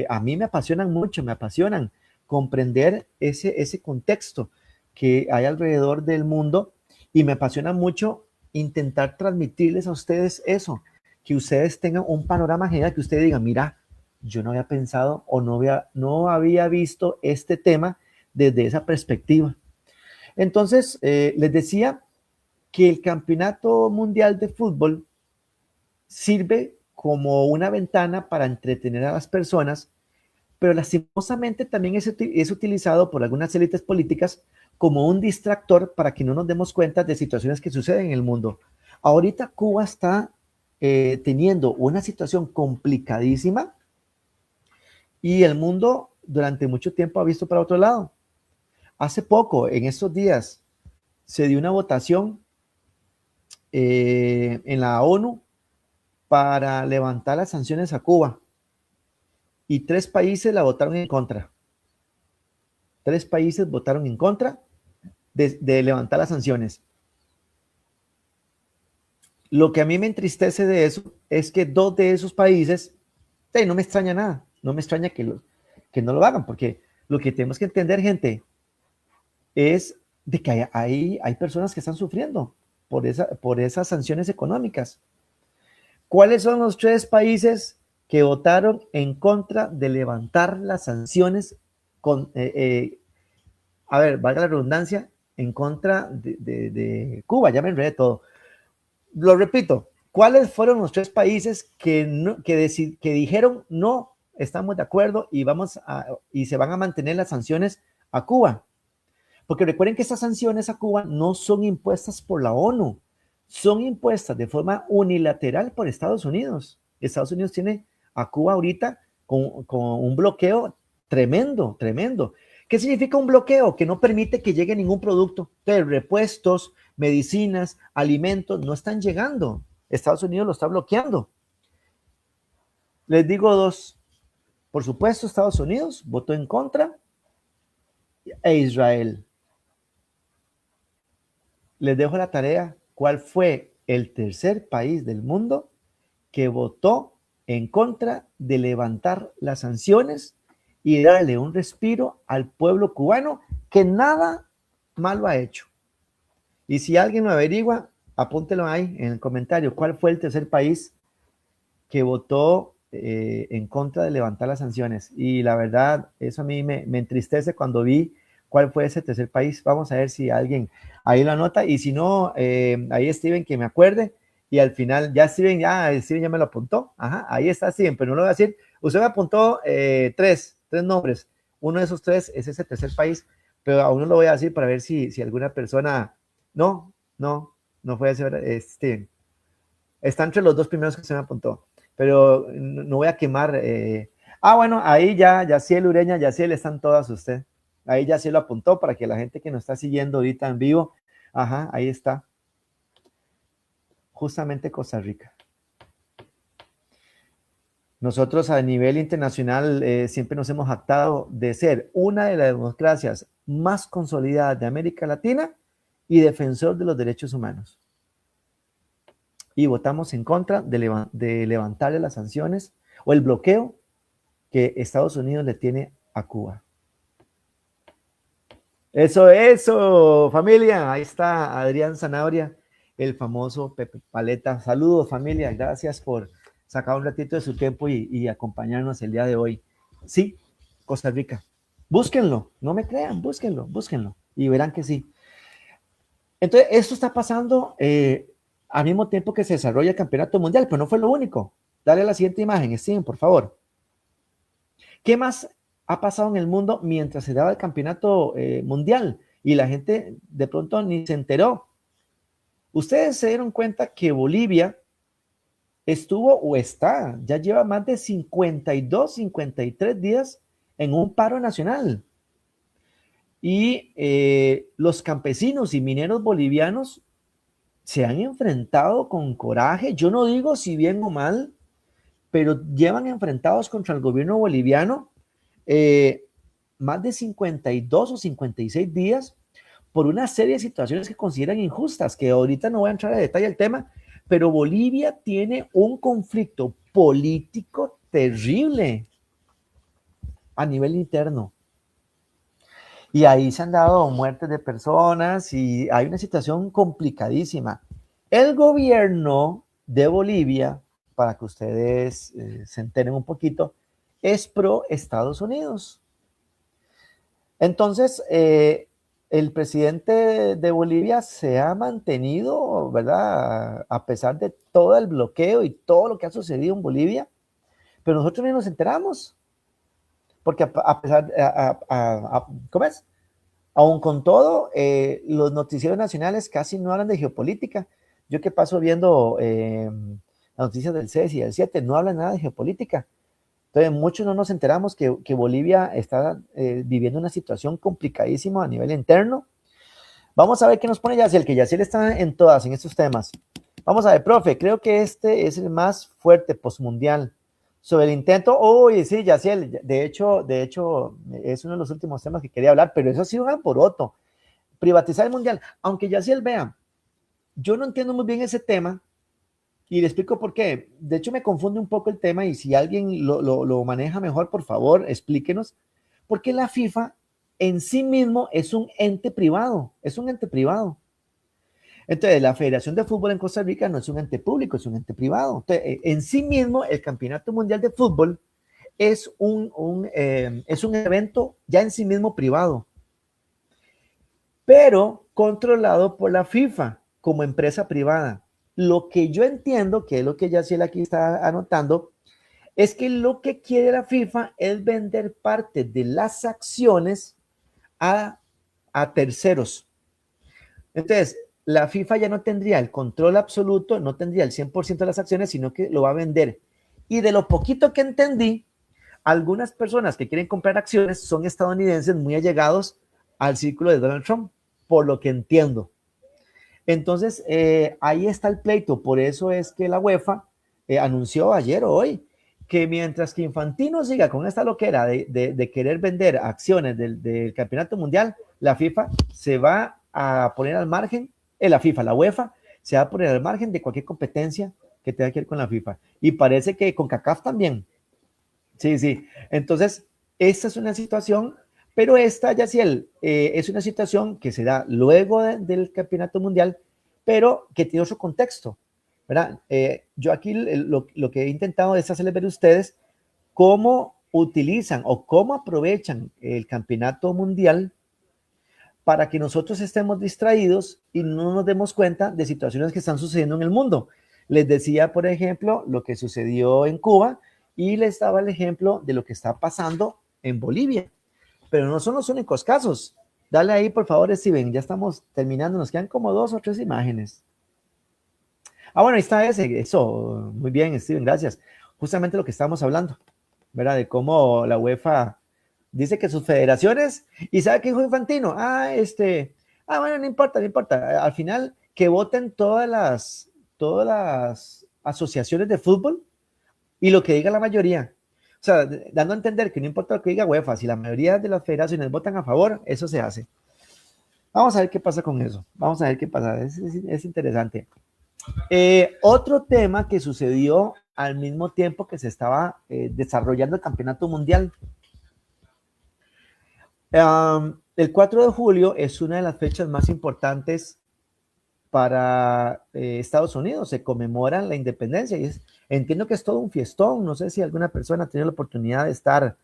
a mí me apasionan mucho, me apasionan comprender ese contexto, que hay alrededor del mundo y me apasiona mucho intentar transmitirles a ustedes eso, que ustedes tengan un panorama general, que ustedes digan, mira, yo no había pensado o no había visto este tema desde esa perspectiva. Entonces, les decía que el Campeonato Mundial de Fútbol sirve como una ventana para entretener a las personas, pero lastimosamente también es utilizado por algunas élites políticas como un distractor para que no nos demos cuenta de situaciones que suceden en el mundo. Ahorita Cuba está teniendo una situación complicadísima y el mundo durante mucho tiempo ha visto para otro lado. Hace poco, en estos días, se dio una votación en la ONU para levantar las sanciones a Cuba y 3 países la votaron en contra. 3 países votaron en contra de levantar las sanciones. Lo que a mí me entristece de eso es que 2 de esos países, no me extraña nada, no me extraña que no lo hagan, porque lo que tenemos que entender, gente, es de que hay personas que están sufriendo por esas sanciones económicas. ¿Cuáles son los 3 países que votaron en contra de levantar las sanciones a ver, valga la redundancia, en contra de Cuba? Ya me enredé todo. Lo repito, ¿cuáles fueron los 3 países que dijeron no, estamos de acuerdo y se van a mantener las sanciones a Cuba? Porque recuerden que estas sanciones a Cuba no son impuestas por la ONU, son impuestas de forma unilateral por Estados Unidos. Estados Unidos tiene a Cuba ahorita con un bloqueo tremendo, tremendo. ¿Qué significa un bloqueo? Que no permite que llegue ningún producto. Entonces, repuestos, medicinas, alimentos no están llegando. Estados Unidos lo está bloqueando. Les digo 2. Por supuesto, Estados Unidos votó en contra e Israel. Les dejo la tarea. ¿Cuál fue el tercer país del mundo que votó en contra de levantar las sanciones y darle un respiro al pueblo cubano que nada malo ha hecho? Y si alguien lo averigua, apúntelo ahí en el comentario. ¿Cuál fue el tercer país que votó en contra de levantar las sanciones? Y la verdad, eso a mí me entristece cuando vi cuál fue ese tercer país. Vamos a ver si alguien ahí lo anota. Y si no, ahí Steven, que me acuerde. Y al final, Steven ya me lo apuntó. Ajá, ahí está Steven, pero no lo voy a decir. Usted me apuntó tres nombres. Uno de esos 3 es ese tercer país, pero aún no lo voy a decir para ver si alguna persona... No fue ese, Steven. Está entre los 2 primeros que se me apuntó, pero no voy a quemar. Bueno, ahí Yaciel Ureña, Yaciel, están todas usted. Ahí Yaciel lo apuntó para que la gente que nos está siguiendo ahorita en vivo, ajá, ahí está. Justamente Costa Rica. Nosotros a nivel internacional siempre nos hemos jactado de ser una de las democracias más consolidadas de América Latina y defensor de los derechos humanos. Y votamos en contra de levantarle las sanciones o el bloqueo que Estados Unidos le tiene a Cuba. Eso, familia. Ahí está Adrián Zanabria, el famoso Pepe Paleta. Saludos, familia. Gracias por sacar un ratito de su tiempo y acompañarnos el día de hoy. Sí, Costa Rica. Búsquenlo, no me crean, búsquenlo y verán que sí. Entonces, esto está pasando al mismo tiempo que se desarrolla el campeonato mundial, pero no fue lo único. Dale la siguiente imagen, Steven, por favor. ¿Qué más ha pasado en el mundo mientras se daba el campeonato mundial? Y la gente de pronto ni se enteró. Ustedes se dieron cuenta que Bolivia estuvo o está, ya lleva más de 52, 53 días en un paro nacional. Y los campesinos y mineros bolivianos se han enfrentado con coraje, yo no digo si bien o mal, pero llevan enfrentados contra el gobierno boliviano más de 52 o 56 días por una serie de situaciones que consideran injustas, que ahorita no voy a entrar en detalle el tema, pero Bolivia tiene un conflicto político terrible a nivel interno. Y ahí se han dado muertes de personas y hay una situación complicadísima. El gobierno de Bolivia, para que ustedes se enteren un poquito, es pro Estados Unidos. Entonces, el presidente de Bolivia se ha mantenido, ¿verdad? A pesar de todo el bloqueo y todo lo que ha sucedido en Bolivia, pero nosotros ni nos enteramos, porque a pesar, ¿cómo es? Aún con todo, los noticieros nacionales casi no hablan de geopolítica. Yo que paso viendo las noticias del 6 y del 7, no hablan nada de geopolítica. Entonces, muchos no nos enteramos que Bolivia está viviendo una situación complicadísima a nivel interno. Vamos a ver qué nos pone Yaciel, que Yaciel está en todas, en estos temas. Vamos a ver, profe, creo que este es el más fuerte postmundial. Sobre el intento, uy, sí, Yaciel, de hecho, es uno de los últimos temas que quería hablar, pero eso ha sido un alboroto. Privatizar el mundial, aunque Yaciel vea, yo no entiendo muy bien ese tema, y le explico por qué. De hecho, me confunde un poco el tema y si alguien lo maneja mejor, por favor, explíquenos. Porque la FIFA en sí mismo es un ente privado, es un ente privado. Entonces, la Federación de Fútbol en Costa Rica no es un ente público, es un ente privado. Entonces, en sí mismo, el Campeonato Mundial de Fútbol es un evento ya en sí mismo privado, pero controlado por la FIFA como empresa privada. Lo que yo entiendo, que es lo que Yaciel aquí está anotando, es que lo que quiere la FIFA es vender parte de las acciones a terceros. Entonces, la FIFA ya no tendría el control absoluto, no tendría el 100% de las acciones, sino que lo va a vender. Y de lo poquito que entendí, algunas personas que quieren comprar acciones son estadounidenses muy allegados al círculo de Donald Trump, por lo que entiendo. Entonces, ahí está el pleito. Por eso es que la UEFA anunció ayer o hoy que mientras que Infantino siga con esta loquera de querer vender acciones del campeonato mundial, la FIFA se va a poner al margen, la UEFA se va a poner al margen de cualquier competencia que tenga que ver con la FIFA. Y parece que con CACAF también. Sí, sí. Entonces, esta es una situación, pero esta, Yaciel, es una situación que se da luego del campeonato mundial, pero que tiene otro contexto, ¿verdad? Yo aquí lo que he intentado es hacerles ver a ustedes cómo utilizan o cómo aprovechan el campeonato mundial para que nosotros estemos distraídos y no nos demos cuenta de situaciones que están sucediendo en el mundo. Les decía, por ejemplo, lo que sucedió en Cuba y les daba el ejemplo de lo que está pasando en Bolivia. Pero no son los únicos casos. Dale ahí, por favor, Steven. Ya estamos terminando. Nos quedan como 2 o 3 imágenes. Bueno, ahí está ese. Eso, muy bien, Steven, gracias. Justamente lo que estábamos hablando, ¿verdad? De cómo la UEFA dice que sus federaciones, ¿y sabe qué dijo Infantino? Bueno, no importa, no importa. Al final, que voten todas las asociaciones de fútbol y lo que diga la mayoría. O sea, dando a entender que no importa lo que diga UEFA, si la mayoría de las federaciones votan a favor, eso se hace. Vamos a ver qué pasa con eso. Vamos a ver qué pasa. Es interesante. Otro tema que sucedió al mismo tiempo que se estaba desarrollando el campeonato mundial. El 4 de julio es una de las fechas más importantes para Estados Unidos. Se conmemora la independencia y entiendo que es todo un fiestón. No sé si alguna persona ha tenido la oportunidad de estar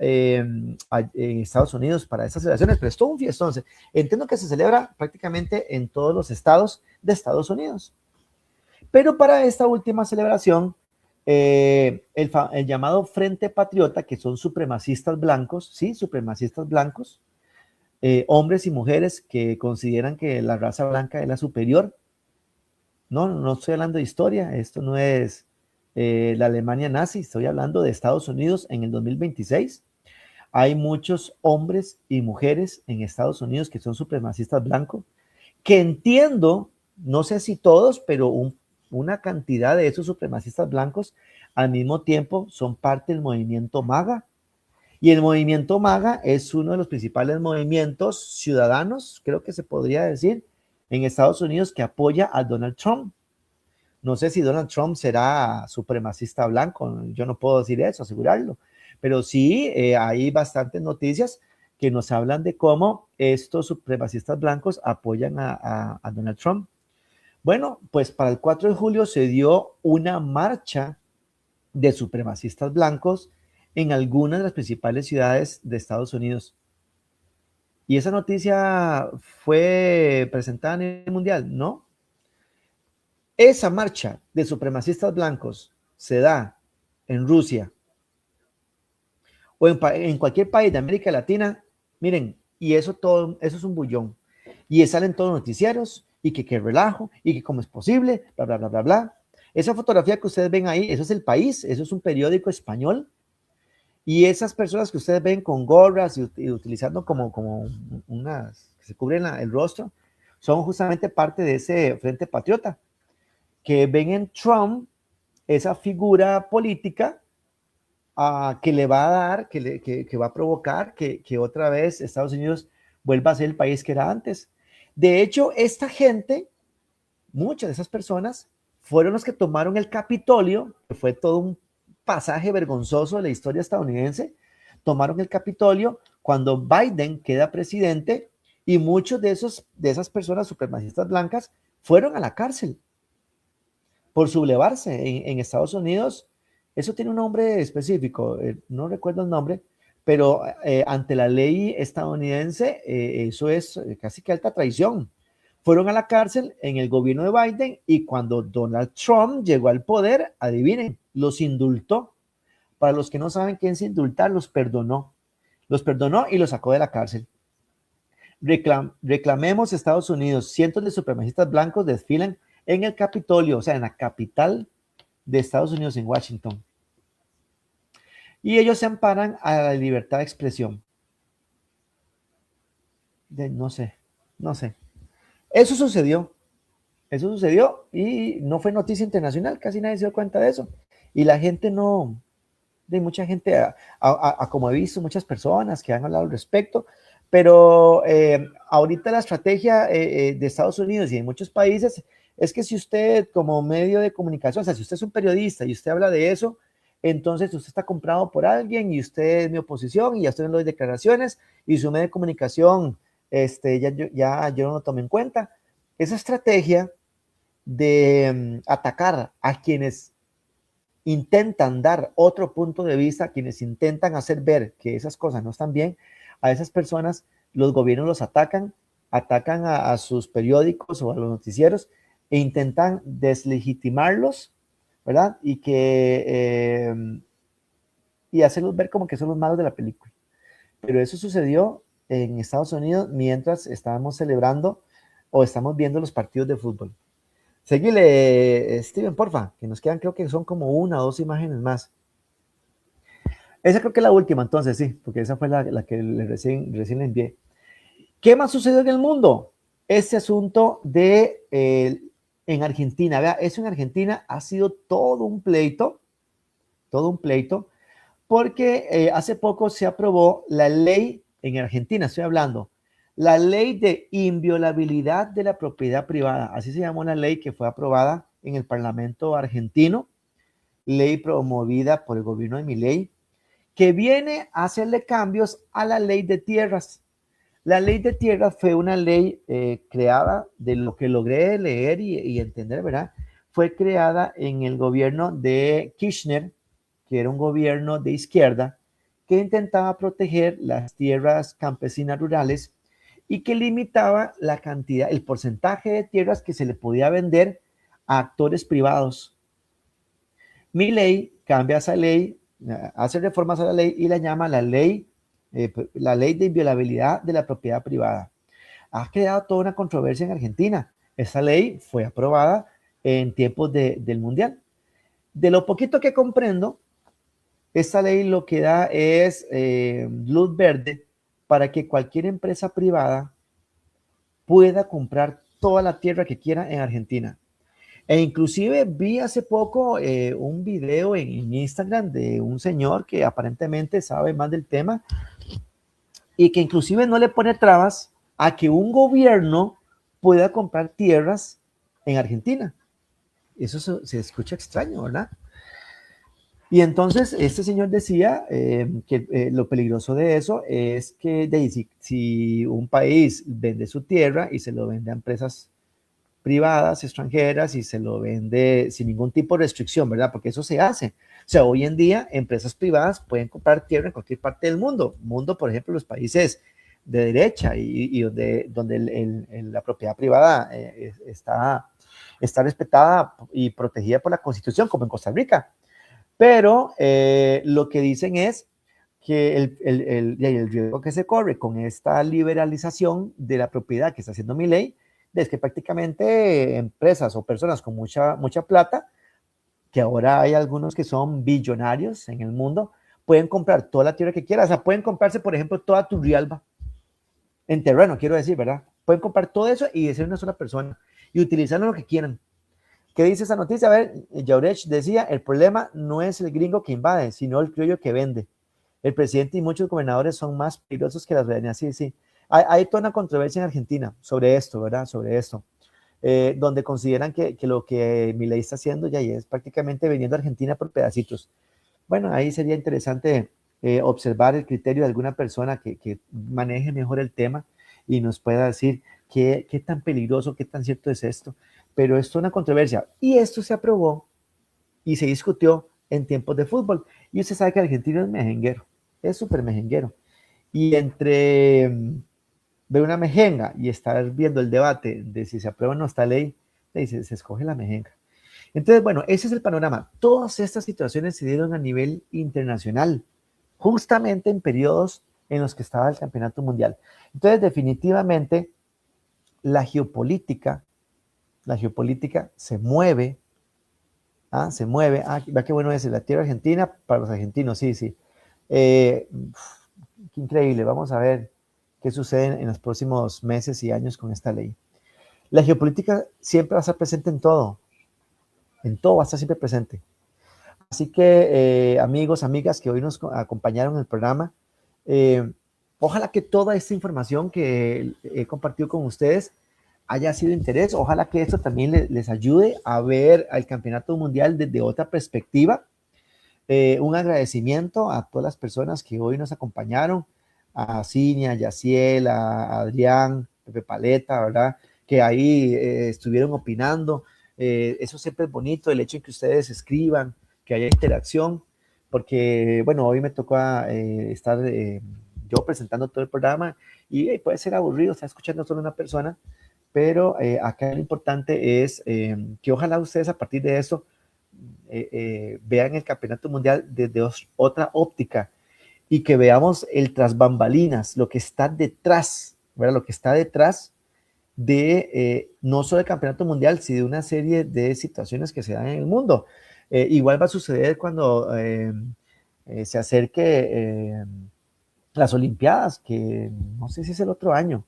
en Estados Unidos para estas celebraciones, pero es todo un fiestón. Entiendo que se celebra prácticamente en todos los estados de Estados Unidos. Pero para esta última celebración, el llamado Frente Patriota, que son supremacistas blancos, sí, supremacistas blancos, hombres y mujeres que consideran que la raza blanca es la superior. No estoy hablando de historia, esto no es la Alemania nazi, estoy hablando de Estados Unidos en el 2026. Hay muchos hombres y mujeres en Estados Unidos que son supremacistas blancos, que entiendo, no sé si todos, pero una cantidad de esos supremacistas blancos al mismo tiempo son parte del movimiento MAGA. Y el movimiento MAGA es uno de los principales movimientos ciudadanos, creo que se podría decir, en Estados Unidos que apoya a Donald Trump. No sé si Donald Trump será supremacista blanco, yo no puedo decir eso, asegurarlo, pero sí hay bastantes noticias que nos hablan de cómo estos supremacistas blancos apoyan a Donald Trump. Bueno, pues para el 4 de julio se dio una marcha de supremacistas blancos en algunas de las principales ciudades de Estados Unidos. Y esa noticia fue presentada en el Mundial, ¿no? Esa marcha de supremacistas blancos se da en Rusia o en cualquier país de América Latina, miren, y eso es un bullón. Y salen todos los noticieros, y que relajo, y que cómo es posible, bla, bla, bla, bla, bla. Esa fotografía que ustedes ven ahí, eso es El País, eso es un periódico español, y esas personas que ustedes ven con gorras y utilizando como unas, que se cubren el rostro, son justamente parte de ese Frente Patriota, que ven en Trump esa figura política que le va a dar, que va a provocar que otra vez Estados Unidos vuelva a ser el país que era antes. De hecho, esta gente, muchas de esas personas, fueron los que tomaron el Capitolio, que fue todo un pasaje vergonzoso de la historia estadounidense. Tomaron el Capitolio cuando Biden queda presidente y muchos de esas personas supremacistas blancas fueron a la cárcel por sublevarse en Estados Unidos. Eso tiene un nombre específico, no recuerdo el nombre, pero ante la ley estadounidense eso es casi que alta traición. Fueron a la cárcel en el gobierno de Biden y cuando Donald Trump llegó al poder, adivinen, los indultó. Para los que no saben qué es indultar, los perdonó y los sacó de la cárcel. Reclamemos Estados Unidos. Cientos de supremacistas blancos desfilan en el Capitolio, o sea, en la capital de Estados Unidos, en Washington. Y ellos se amparan a la libertad de expresión. No sé. Eso sucedió y no fue noticia internacional, casi nadie se dio cuenta de eso. Y la gente no, de mucha gente, como he visto, muchas personas que han hablado al respecto, pero ahorita la estrategia de Estados Unidos y de muchos países es que si usted como medio de comunicación, o sea, si usted es un periodista y usted habla de eso, entonces usted está comprado por alguien y usted es mi oposición y ya usted no doy declaraciones y su medio de comunicación ya yo no lo tomo en cuenta. Esa estrategia de atacar a quienes intentan dar otro punto de vista, a quienes intentan hacer ver que esas cosas no están bien, a esas personas los gobiernos los atacan a sus periódicos o a los noticieros e intentan deslegitimarlos, ¿verdad? Y hacerlos ver como que son los malos de la película. Pero eso sucedió en Estados Unidos mientras estábamos celebrando o estamos viendo los partidos de fútbol. Seguile, Steven, porfa, que nos quedan, creo que son como una o dos imágenes más. Esa creo que es la última, entonces, sí, porque esa fue la que recién le envié. ¿Qué más sucedió en el mundo? Este asunto en Argentina, vea, eso en Argentina ha sido todo un pleito, porque hace poco se aprobó la ley, en Argentina estoy hablando, la ley de inviolabilidad de la propiedad privada, así se llamó la ley que fue aprobada en el Parlamento argentino, ley promovida por el gobierno de Milei, que viene a hacerle cambios a la ley de tierras. La ley de tierras fue una ley creada, de lo que logré leer y entender, ¿verdad? Fue creada en el gobierno de Kirchner, que era un gobierno de izquierda, que intentaba proteger las tierras campesinas rurales y que limitaba la cantidad, el porcentaje de tierras que se le podía vender a actores privados. Milei cambia esa ley, hace reformas a la ley y la llama la ley de inviolabilidad de la propiedad privada. Ha creado toda una controversia en Argentina. Esa ley fue aprobada en tiempos del Mundial. De lo poquito que comprendo, esta ley lo que da es luz verde para que cualquier empresa privada pueda comprar toda la tierra que quiera en Argentina. E inclusive vi hace poco un video en Instagram de un señor que aparentemente sabe más del tema y que inclusive no le pone trabas a que un gobierno pueda comprar tierras en Argentina. Eso se escucha extraño, ¿verdad? Y entonces este señor decía que lo peligroso de eso es que si un país vende su tierra y se lo vende a empresas privadas, extranjeras, y se lo vende sin ningún tipo de restricción, ¿verdad? Porque eso se hace. O sea, hoy en día empresas privadas pueden comprar tierra en cualquier parte del mundo. Mundo, por ejemplo, los países de derecha y donde la propiedad privada está respetada y protegida por la Constitución, como en Costa Rica. Pero lo que dicen es que el riesgo que se corre con esta liberalización de la propiedad que está haciendo mi ley es que prácticamente empresas o personas con mucha plata, que ahora hay algunos que son billonarios en el mundo, pueden comprar toda la tierra que quieran. O sea, pueden comprarse, por ejemplo, toda Turrialba en terreno, quiero decir, ¿verdad? Pueden comprar todo eso y ser una sola persona y utilizarlo lo que quieran. ¿Qué dice esa noticia? A ver, Jaurech decía, el problema no es el gringo que invade, sino el criollo que vende. El presidente y muchos gobernadores son más peligrosos que las ciudadanía. Sí, sí. Hay toda una controversia en Argentina sobre esto, ¿verdad? Sobre esto. Donde consideran que lo que Milei está haciendo ya es prácticamente vendiendo a Argentina por pedacitos. Bueno, ahí sería interesante observar el criterio de alguna persona que maneje mejor el tema y nos pueda decir qué tan peligroso, qué tan cierto es esto. Pero esto es una controversia. Y esto se aprobó y se discutió en tiempos de fútbol. Y usted sabe que el argentino es mejenguero, es súper mejenguero. Y entre ver una mejenga y estar viendo el debate de si se aprueba o no esta ley, se escoge la mejenga. Entonces, bueno, ese es el panorama. Todas estas situaciones se dieron a nivel internacional, justamente en periodos en los que estaba el campeonato mundial. Entonces, definitivamente, la geopolítica, la geopolítica se mueve. Se mueve. Vea qué bueno es la tierra argentina para los argentinos, sí, sí. Qué increíble. Vamos a ver qué sucede en los próximos meses y años con esta ley. La geopolítica siempre va a estar presente en todo va a estar siempre presente. Así que, amigos, amigas que hoy nos acompañaron en el programa, ojalá que toda esta información que he compartido con ustedes haya sido de interés. Ojalá que esto también les ayude a ver al Campeonato Mundial desde otra perspectiva. Un agradecimiento a todas las personas que hoy nos acompañaron, a Cinia, a Yaciel, a Adrián, Pepe Paleta, ¿verdad? Que ahí estuvieron opinando. Eso siempre es bonito, el hecho de que ustedes escriban, que haya interacción, porque, bueno, hoy me tocó estar yo presentando todo el programa y puede ser aburrido estar escuchando solo una persona, pero acá lo importante es que ojalá ustedes a partir de eso vean el campeonato mundial desde otra óptica y que veamos el tras bambalinas, lo que está detrás, ¿verdad? Lo que está detrás de no solo el campeonato mundial, sino de una serie de situaciones que se dan en el mundo. Igual va a suceder cuando se acerque las Olimpiadas, que no sé si es el otro año,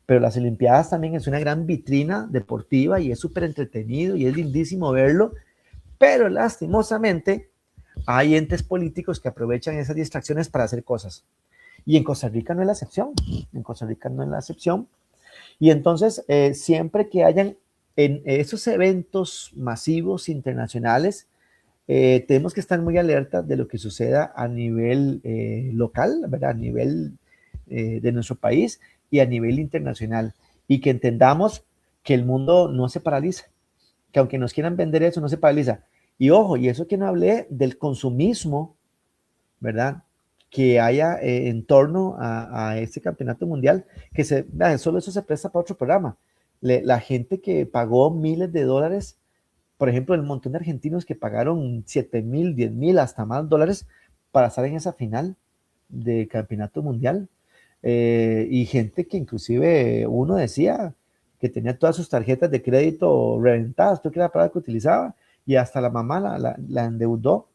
pero las Olimpiadas también es una gran vitrina deportiva y es súper entretenido y es lindísimo verlo, pero lastimosamente hay entes políticos que aprovechan esas distracciones para hacer cosas. Y en Costa Rica no es la excepción. En Costa Rica no es la excepción. Y entonces, siempre que hayan en esos eventos masivos internacionales, tenemos que estar muy alerta de lo que suceda a nivel local, ¿verdad? A nivel de nuestro país y a nivel internacional. Y que entendamos que el mundo no se paraliza, que aunque nos quieran vender eso, no se paraliza. Y ojo, y eso que no hablé del consumismo, ¿verdad? Que haya en torno a este campeonato mundial, que solo eso se presta para otro programa. La gente que pagó miles de dólares, por ejemplo, el montón de argentinos que pagaron 7,000, 10,000, hasta más dólares para estar en esa final de campeonato mundial. Y gente que inclusive uno decía que tenía todas sus tarjetas de crédito reventadas, creo que era la palabra que utilizaba, y hasta la mamá la endeudó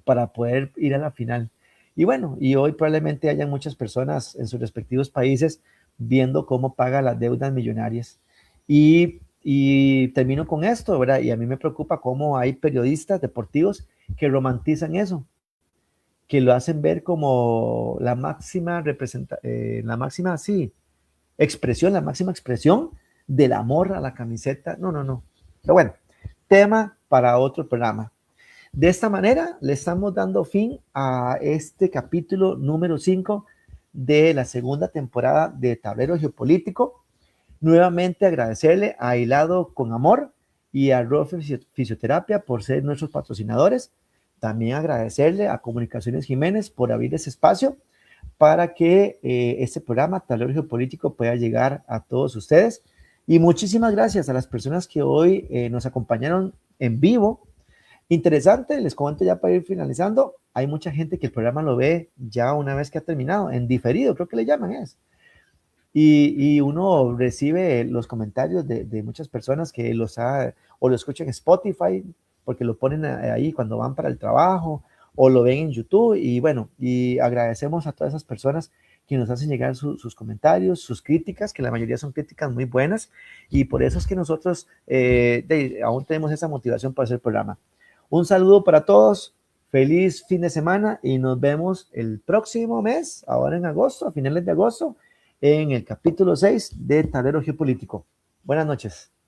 para poder ir a la final. Y bueno, y hoy probablemente hayan muchas personas en sus respectivos países viendo cómo paga las deudas millonarias. Y termino con esto, ¿verdad? Y a mí me preocupa cómo hay periodistas deportivos que romantizan eso, que lo hacen ver como la máxima la máxima, sí, expresión, la máxima expresión del amor a la camiseta. No, no, no. Pero bueno, tema para otro programa. De esta manera, le estamos dando fin a este capítulo número 5 de la segunda temporada de Tablero Geopolítico. Nuevamente agradecerle a Hilado con Amor y a Rofe Fisioterapia por ser nuestros patrocinadores. También agradecerle a Comunicaciones Jiménez por abrir ese espacio para que este programa Tablero Geopolítico pueda llegar a todos ustedes. Y muchísimas gracias a las personas que hoy nos acompañaron en vivo. Interesante, les comento ya para ir finalizando, hay mucha gente que el programa lo ve ya una vez que ha terminado, en diferido, creo que le llaman es. Y uno recibe los comentarios de muchas personas que o lo escuchan en Spotify, porque lo ponen ahí cuando van para el trabajo, o lo ven en YouTube, y bueno, y agradecemos a todas esas personas que nos hacen llegar sus comentarios, sus críticas, que la mayoría son críticas muy buenas, y por eso es que nosotros aún tenemos esa motivación para hacer el programa. Un saludo para todos, feliz fin de semana, y nos vemos el próximo mes, ahora en agosto, a finales de agosto, en el capítulo 6 de Tablero Geopolítico. Buenas noches.